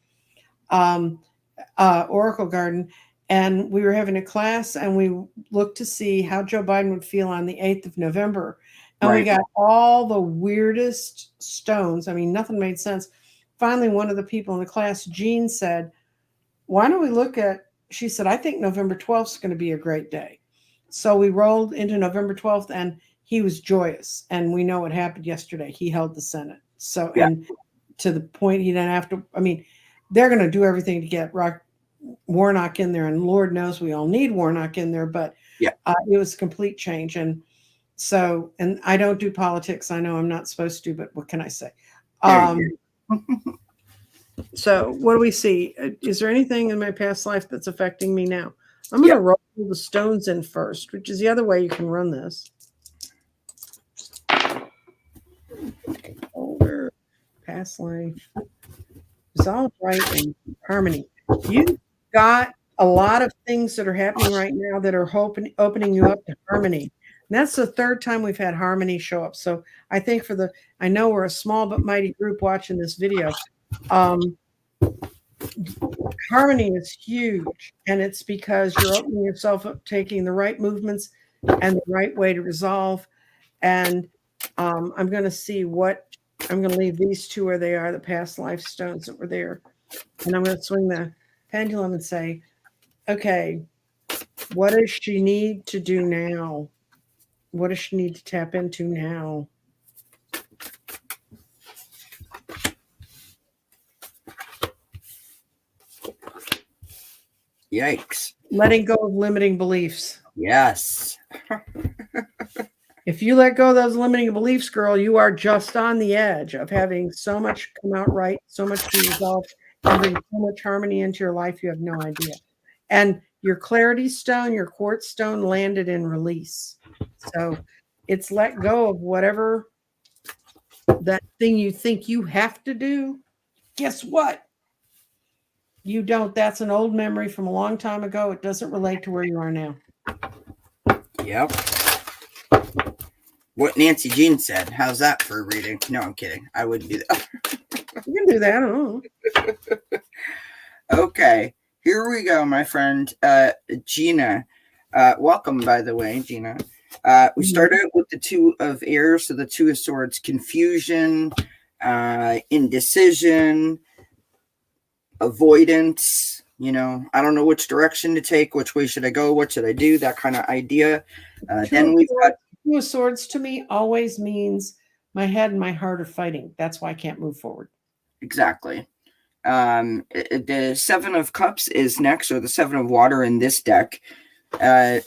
oracle garden. And we were having a class and we looked to see how Joe Biden would feel on the 8th of November. And we got all the weirdest stones. I mean, nothing made sense. Finally, one of the people in the class, Jean, said, why don't we look at, she said, I think November 12th is going to be a great day. So we rolled into November 12th and he was joyous. And we know what happened yesterday. He held the Senate. So, and to the point he didn't have to, I mean, they're going to do everything to get Warnock in there, and Lord knows we all need Warnock in there, but it was a complete change. And so, and I don't do politics. I know I'm not supposed to, but what can I say? So what do we see? Is there anything in my past life that's affecting me now? I'm going to roll the stones in first, which is the other way you can run this. Older, past life, resolve, right, and harmony. You got a lot of things that are happening right now that are opening you up to harmony. And that's the 3rd time we've had harmony show up. So I think I know we're a small but mighty group watching this video. harmony is huge, and it's because you're opening yourself up, taking the right movements and the right way to resolve. And I'm going to see what I'm going to leave these two where they are, the past life stones that were there, and I'm going to swing the pendulum and say, okay, what does she need to do now? What does she need to tap into now? Yikes. Letting go of limiting beliefs. Yes. If you let go of those limiting beliefs, girl, you are just on the edge of having so much come out right, so much be resolved, and bring so much harmony into your life, you have no idea. And your clarity stone, your quartz stone landed in release. So it's let go of whatever that thing you think you have to do. Guess what? You don't. That's an old memory from a long time ago. It doesn't relate to where you are now. Yep. What Nancy Jean said. How's that for a reading? No, I'm kidding. I wouldn't do that. You can do that. I don't know. Okay. Here we go, my friend. Gina. Welcome, by the way, Gina. We start out with the Two of Air. So the Two of Swords, confusion, indecision, avoidance. I don't know which direction to take. Which way should I go? What should I do? That kind of idea. Then we've got Two of Swords to me always means my head and my heart are fighting. That's why I can't move forward. Exactly. The Seven of Cups is next, or the Seven of Water in this deck. I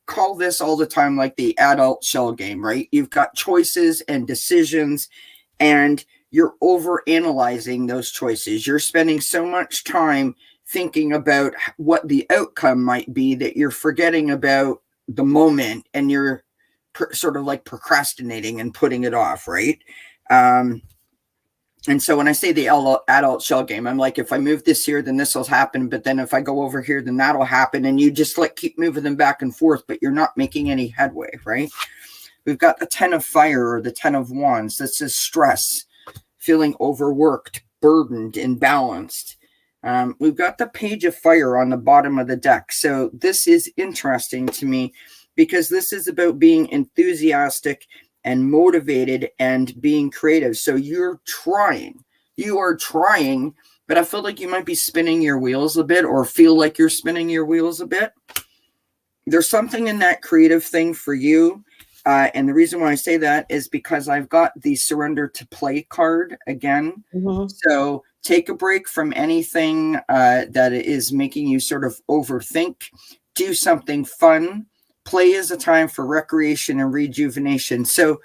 call this all the time like the adult shell game, right? You've got choices and decisions, and you're over analyzing those choices. You're spending so much time thinking about what the outcome might be that you're forgetting about the moment, and you're sort of like procrastinating and putting it off, right? And so when I say the adult shell game, I'm like, if I move this here, then this will happen. But then if I go over here, then that'll happen. And you just like keep moving them back and forth, but you're not making any headway, right? We've got the 10 of Fire, or the 10 of Wands. This is stress, feeling overworked, burdened, imbalanced. We've got the Page of Fire on the bottom of the deck. So this is interesting to me because this is about being enthusiastic and motivated and being creative. So you are trying, but I feel like you might be spinning your wheels a bit, or feel like you're spinning your wheels a bit. There's something in that creative thing for you. And the reason why I say that is because I've got the Surrender to Play card again. Mm-hmm. So take a break from anything that is making you sort of overthink. Do something fun. Play is a time for recreation and rejuvenation. So,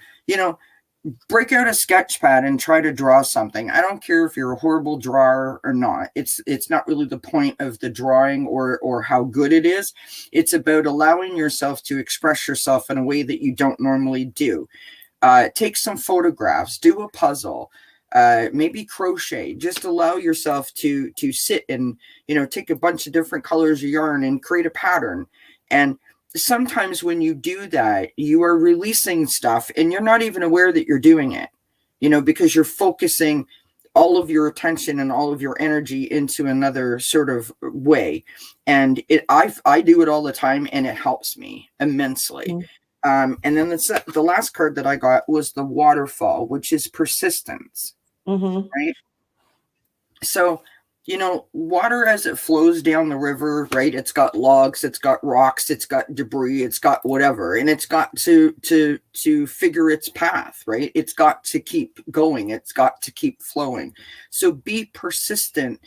break out a sketch pad and try to draw something. I don't care if you're a horrible drawer or not. It's not really the point of the drawing or how good it is. It's about allowing yourself to express yourself in a way that you don't normally do. Take some photographs, do a puzzle, maybe crochet. Just allow yourself to sit and, take a bunch of different colors of yarn and create a pattern. And sometimes when you do that, you are releasing stuff and you're not even aware that you're doing it, because you're focusing all of your attention and all of your energy into another sort of way. And I do it all the time, and it helps me immensely. Mm-hmm. And then the last card that I got was the Waterfall, which is persistence. Mm-hmm. Right? So, water as it flows down the river, right? It's got logs, it's got rocks, it's got debris, it's got whatever, and it's got to figure its path, right? It's got to keep going, it's got to keep flowing. So be persistent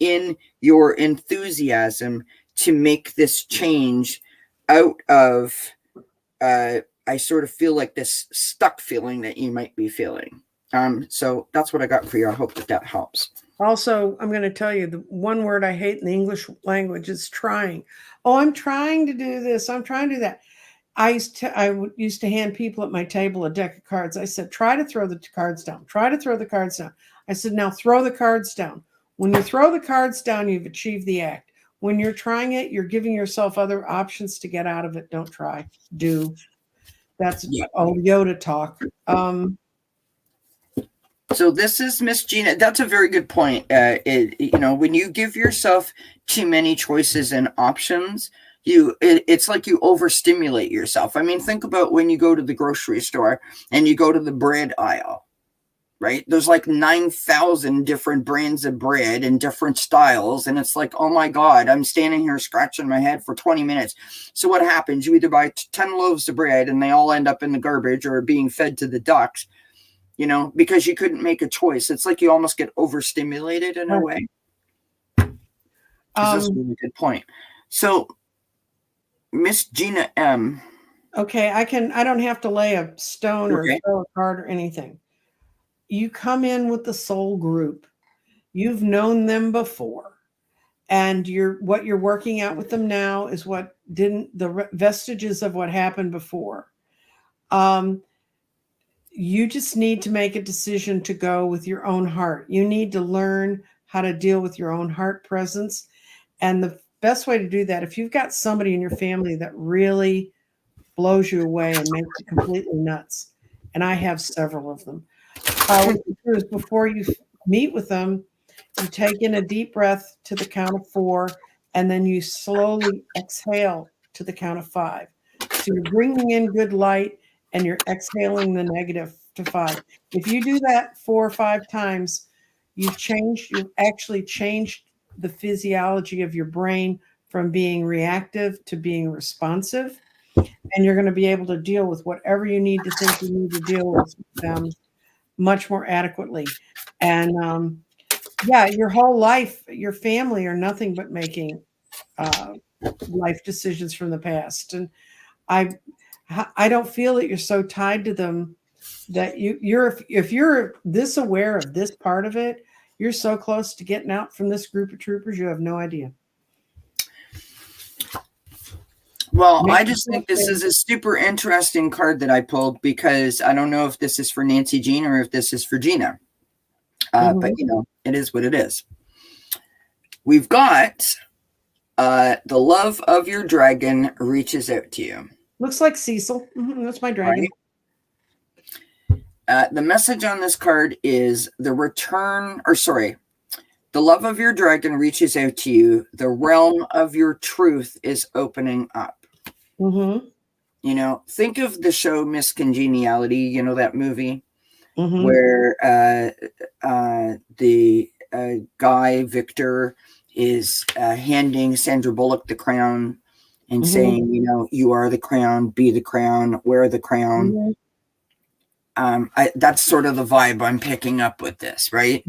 in your enthusiasm to make this change out of I sort of feel like this stuck feeling that you might be feeling. So that's what I got for you. I hope that helps. Also, I'm going to tell you the one word I hate in the English language is trying. Oh, I'm trying to do this. I'm trying to do that. I used to hand people at my table a deck of cards. I said, try to throw the cards down. Try to throw the cards down. I said, now throw the cards down. When you throw the cards down, you've achieved the act. When you're trying it, you're giving yourself other options to get out of it. Don't try. Do. That's old Yoda talk. So this is Miss Gina. That's a very good point. When you give yourself too many choices and options, it's like you overstimulate yourself. I mean, think about when you go to the grocery store and you go to the bread aisle, right? There's like 9,000 different brands of bread and different styles. And it's like, oh my God, I'm standing here scratching my head for 20 minutes. So what happens? You either buy 10 loaves of bread and they all end up in the garbage or being fed to the ducks, because you couldn't make a choice. It's like you almost get overstimulated in a way. That's a really good point. So, Miss Gina M. Okay, I don't have to lay a stone or throw a card or anything. You come in with the soul group. You've known them before. And what you're working out with them now is the vestiges of what happened before. You just need to make a decision to go with your own heart. You need to learn how to deal with your own heart presence. And the best way to do that, if you've got somebody in your family that really blows you away and makes you completely nuts, and I have several of them, what you do is before you meet with them, you take in a deep breath to the count of 4, and then you slowly exhale to the count of 5. So you're bringing in good light and you're exhaling the negative to 5. If you do that 4 or 5 times, you've actually changed the physiology of your brain from being reactive to being responsive. And you're going to be able to deal with whatever you need to think you need to deal with them much more adequately. And your whole life, your family are nothing but making life decisions from the past. And I don't feel that you're so tied to them that if you're this aware of this part of it, you're so close to getting out from this group of troopers, you have no idea. Well, I just think this is a super interesting card that I pulled because I don't know if this is for Nancy Jean or if this is for Gina. But, it is what it is. We've got the love of your dragon reaches out to you. Looks like Cecil. That's my dragon. Right. The message on this card is the love of your dragon reaches out to you. The realm of your truth is opening up. Think of the show Miss Congeniality, that movie where the guy, Victor, is handing Sandra Bullock the crown and saying, you are the crown, be the crown, wear the crown. That's sort of the vibe I'm picking up with this, right?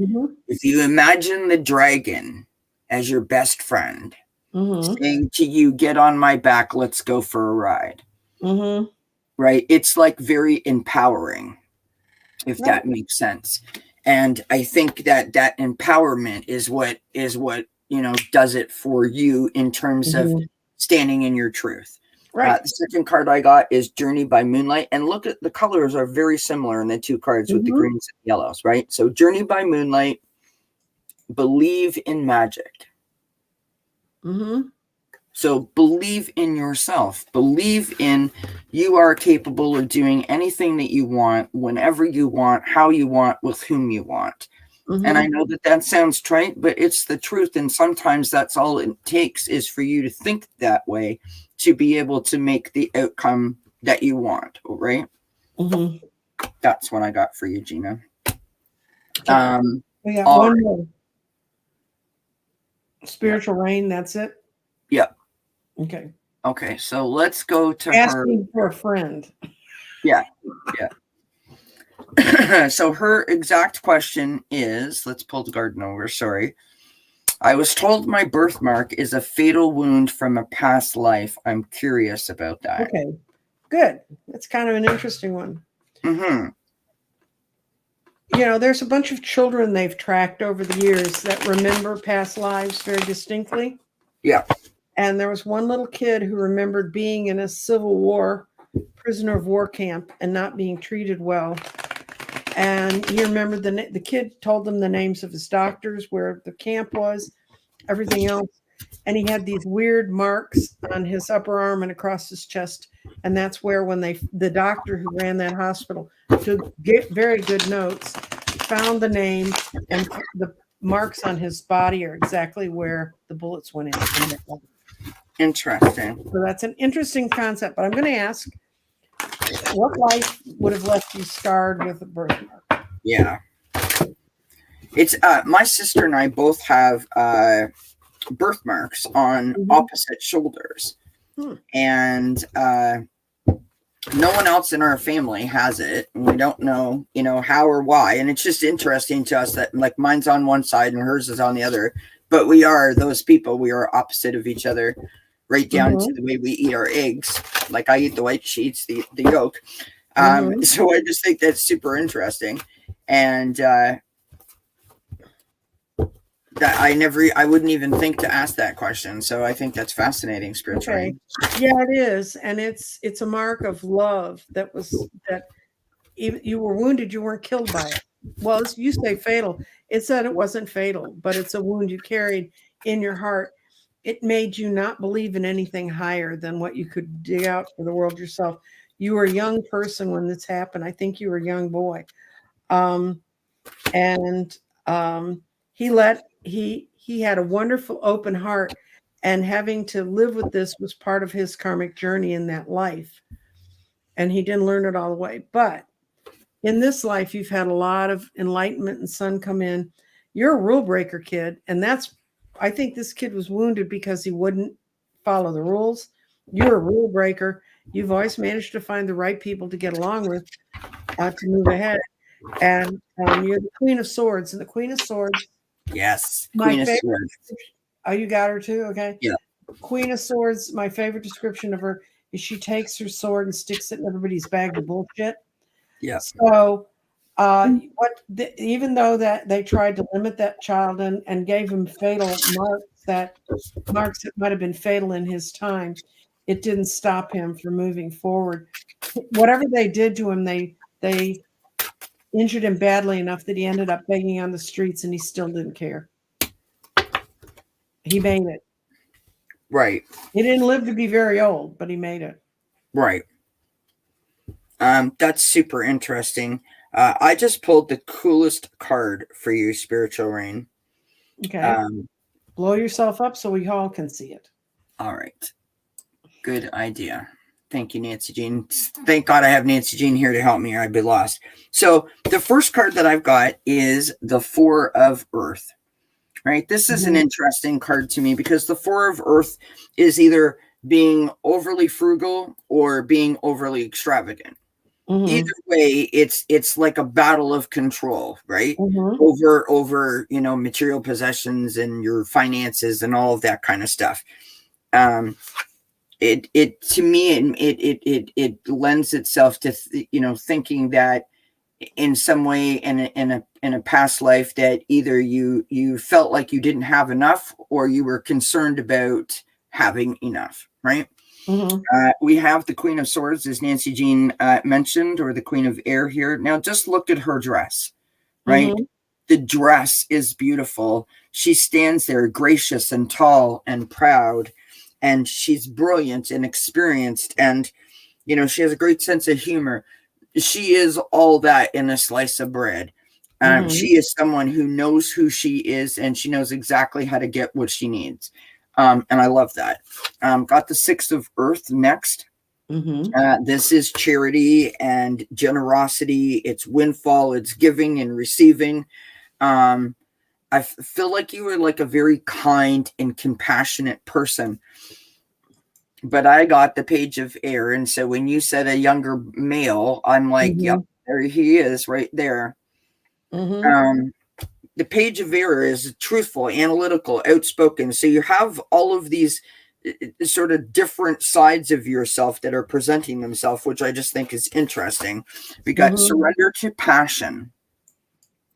If you imagine the dragon as your best friend, saying to you, get on my back, let's go for a ride. Right? It's like very empowering, if that makes sense. And I think that empowerment is what does it for you in terms of standing in your truth. Right. The second card I got is Journey by Moonlight. And look at the colors are very similar in the two cards with the greens and yellows, right? So Journey by Moonlight, believe in magic. So believe in yourself. Believe in you are capable of doing anything that you want, whenever you want, how you want, with whom you want. And I know that sounds trite, but it's the truth. And sometimes that's all it takes is for you to think that way to be able to make the outcome that you want, right? That's what I got for you, Gina. We got one more. Spiritual Rain, that's it? Yep. Okay, so let's go to asking for a friend. Yeah. So her exact question is, let's pull the garden over, sorry. I was told my birthmark is a fatal wound from a past life. I'm curious about that. Okay, good. That's kind of an interesting one. There's a bunch of children they've tracked over the years that remember past lives very distinctly. Yeah. And there was one little kid who remembered being in a Civil War prisoner of war camp and not being treated well. And he remembered the kid told them the names of his doctors, where the camp was, everything else. And he had these weird marks on his upper arm and across his chest. And that's where when the doctor who ran that hospital took very good notes. found the name, and the marks on his body are exactly where the bullets went in. Interesting. So that's an interesting concept. But I'm going to ask, what life would have left you scarred with a birthmark? Yeah. It's my sister and I both have birthmarks on opposite shoulders. And no one else in our family has it. And we don't know, how or why. And it's just interesting to us that like mine's on one side and hers is on the other. But we are those people. We are opposite of each other, right down to the way we eat our eggs. Like I eat the white, she eats the yolk. So I just think that's super interesting. And that I wouldn't even think to ask that question. So I think that's fascinating spiritually. Okay. Yeah, it is. And it's a mark of love that even you were wounded, you weren't killed by it. Well, you say fatal. It said it wasn't fatal, but it's a wound you carried in your heart. It made you not believe in anything higher than what you could dig out for the world yourself. You were a young person when this happened. I think you were a young boy. He had a wonderful open heart, and having to live with this was part of his karmic journey in that life. And he didn't learn it all the way. But in this life, you've had a lot of enlightenment and sun come in. You're a rule breaker, kid. And I think this kid was wounded because he wouldn't follow the rules. You're a rule breaker. You've always managed to find the right people to get along with to move ahead. And you're the Queen of Swords. And the Queen of Swords. Yes. Queen of Swords. Oh, you got her too? Okay. Yeah. Queen of Swords, my favorite description of her is she takes her sword and sticks it in everybody's bag of bullshit. Yeah. So even though that they tried to limit that child and gave him fatal marks that might have been fatal in his time, it didn't stop him from moving forward. Whatever they did to him, they injured him badly enough that he ended up begging on the streets, and he still didn't care. He made it. Right. He didn't live to be very old, but he made it. Right. That's super interesting. I just pulled the coolest card for you, Spiritual Rain. Okay. Blow yourself up so we all can see it. All right. Good idea. Thank you, Nancy Jean. Thank God I have Nancy Jean here to help me, or I'd be lost. So the first card that I've got is the Four of Earth. Right? This is an interesting card to me because the Four of Earth is either being overly frugal or being overly extravagant. Either way, it's like a battle of control, right? Over material possessions and your finances and all of that kind of stuff. It to me it lends itself to thinking that in some way in a past life that either you felt like you didn't have enough or you were concerned about having enough, right? We have the Queen of Swords, as Nancy Jean mentioned, or the Queen of Air here. Now just look at her dress, right? The dress is beautiful. She stands there gracious and tall and proud, and she's brilliant and experienced, and she has a great sense of humor. She is all that in a slice of bread. She is someone who knows who she is, and she knows exactly how to get what she needs. And I love that. Got the Six of Earth next. This is charity and generosity. It's windfall. It's giving and receiving. I feel like you were like a very kind and compassionate person. But I got the Page of Air. And so when you said a younger male, I'm like, yep, there he is right there. The Page of Air is truthful, analytical, outspoken. So you have all of these sort of different sides of yourself that are presenting themselves, which I just think is interesting. We got surrender to passion.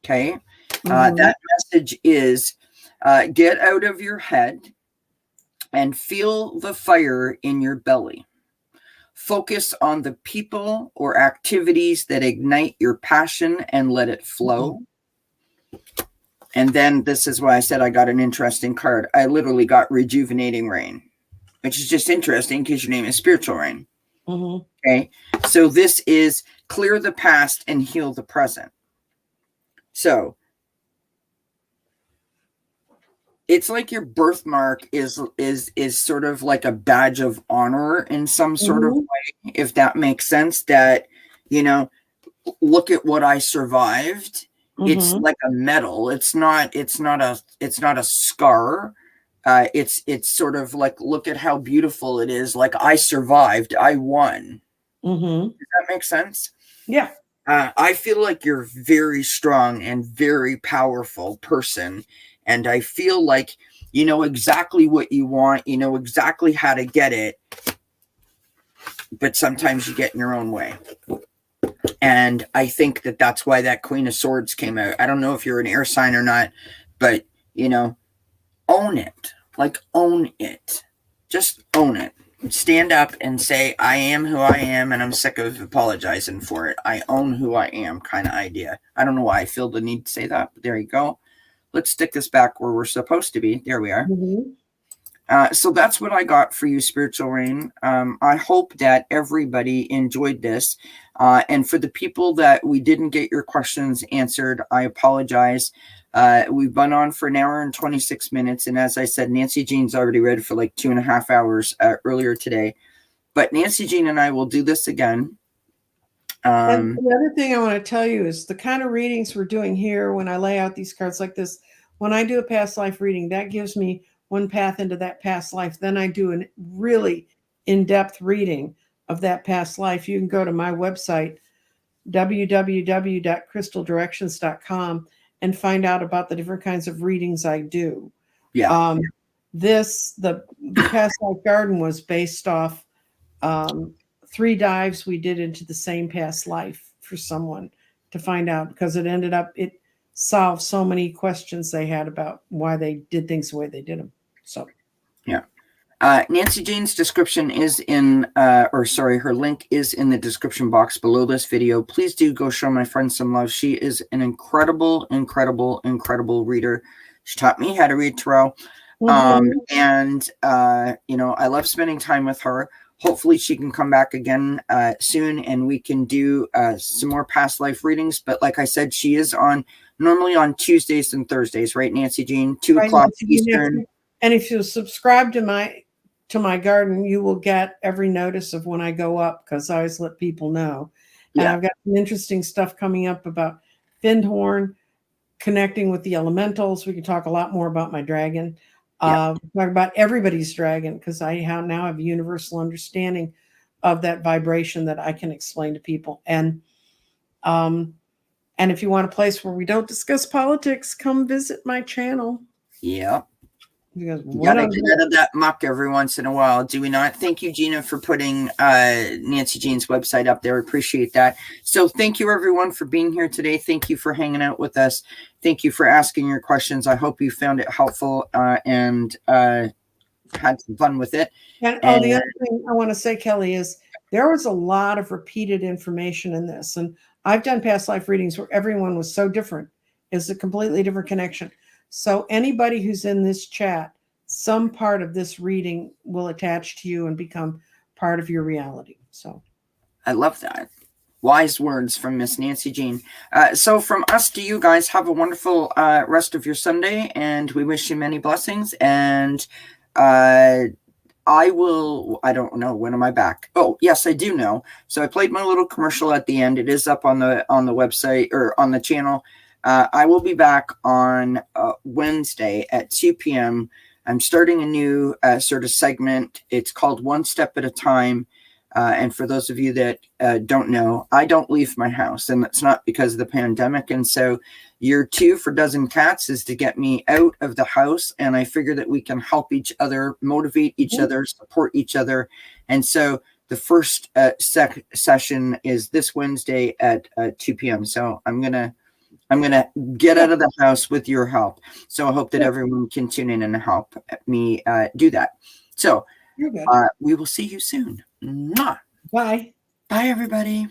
Okay. That message is get out of your head and feel the fire in your belly. Focus on the people or activities that ignite your passion and let it flow. And then this is why I said I got an interesting card. I literally got Rejuvenating Rain, which is just interesting because your name is Spiritual Rain. Okay. So this is clear the past and heal the present. So it's like your birthmark is sort of like a badge of honor in some sort of Mm-hmm. way, if that makes sense. That, you know, look at what I survived. It's Mm-hmm. like a medal. It's not a scar. It's sort of like, look at how beautiful it is. Like, I survived. I won. Mm-hmm. Does that make sense? Yeah. I feel like you're very strong and very powerful person, and I feel like you know exactly what you want. You know exactly how to get it, but sometimes you get in your own way. And I think that that's why that Queen of Swords came out. I don't know if you're an air sign or not, but you know, own it. Like, own it. Just own it. Stand up and say, I am who I am, and I'm sick of apologizing for it. I own who I am, kind of idea. I don't know why I feel the need to say that, but there you go. Let's stick this back where we're supposed to be. There we are. Mm-hmm. So that's what I got for you, Spiritual Rain. I hope that everybody enjoyed this. And for the people that we didn't get your questions answered, I apologize. We've been on for an hour and 26 minutes. And as I said, Nancy Jean's already read for like 2.5 hours earlier today. But Nancy Jean and I will do this again. And the other thing I want to tell you is the kind of readings we're doing here, when I lay out these cards like this, when I do a past life reading, that gives me one path into that past life. Then I do a really in-depth reading of that past life. You can go to my website, www.crystaldirections.com, and find out about the different kinds of readings I do. Yeah. The past life garden was based off 3 dives we did into the same past life for someone to find out, because it solved so many questions they had about why they did things the way they did them. So, yeah. Nancy Jean's description is in, her link is in the description box below this video. Please do go show my friend some love. She is an incredible, incredible, incredible reader. She taught me how to read tarot. And you know, I love spending time with her. Hopefully she can come back again soon, and we can do some more past life readings. But like I said, she is normally on Tuesdays and Thursdays, right, Nancy Jean? 2 o'clock Eastern. And if you subscribe to my garden, you will get every notice of when I go up, because I always let people know. And I've got some interesting stuff coming up about Findhorn, connecting with the elementals. We can talk a lot more about my dragon. Talk about everybody's dragon, because I now have a universal understanding of that vibration that I can explain to people. And if you want a place where we don't discuss politics, come visit my channel. Yeah. Because you gotta get out of that muck every once in a while, do we not? Thank you, Gina, for putting Nancy Jean's website up there. Appreciate that. So thank you, everyone, for being here today. Thank you for hanging out with us. Thank you for asking your questions. I hope you found it helpful and had some fun with it. And the other thing I want to say, Kelly, is there was a lot of repeated information in this. And I've done past life readings where everyone was so different. It's a completely different connection. So anybody who's in this chat, some part of this reading will attach to you and become part of your reality. So I love that. Wise words from Miss Nancy Jean. So from us to you guys, have a wonderful rest of your Sunday, and we wish you many blessings. And I don't know, when am I back? Oh, yes, I do know. So I played my little commercial at the end. It is up on the website, or on the channel. I will be back on Wednesday at 2 p.m. I'm starting a new sort of segment. It's called One Step at a Time. And for those of you that don't know, I don't leave my house, and that's not because of the pandemic. And so year 2 for Dozen Cats is to get me out of the house. And I figure that we can help each other, motivate each other, support each other. And so the first session is this Wednesday at 2 p.m. So I'm going to get out of the house with your help. So I hope that everyone can tune in and help me do that. So we will see you soon. Mwah. bye. Bye, everybody.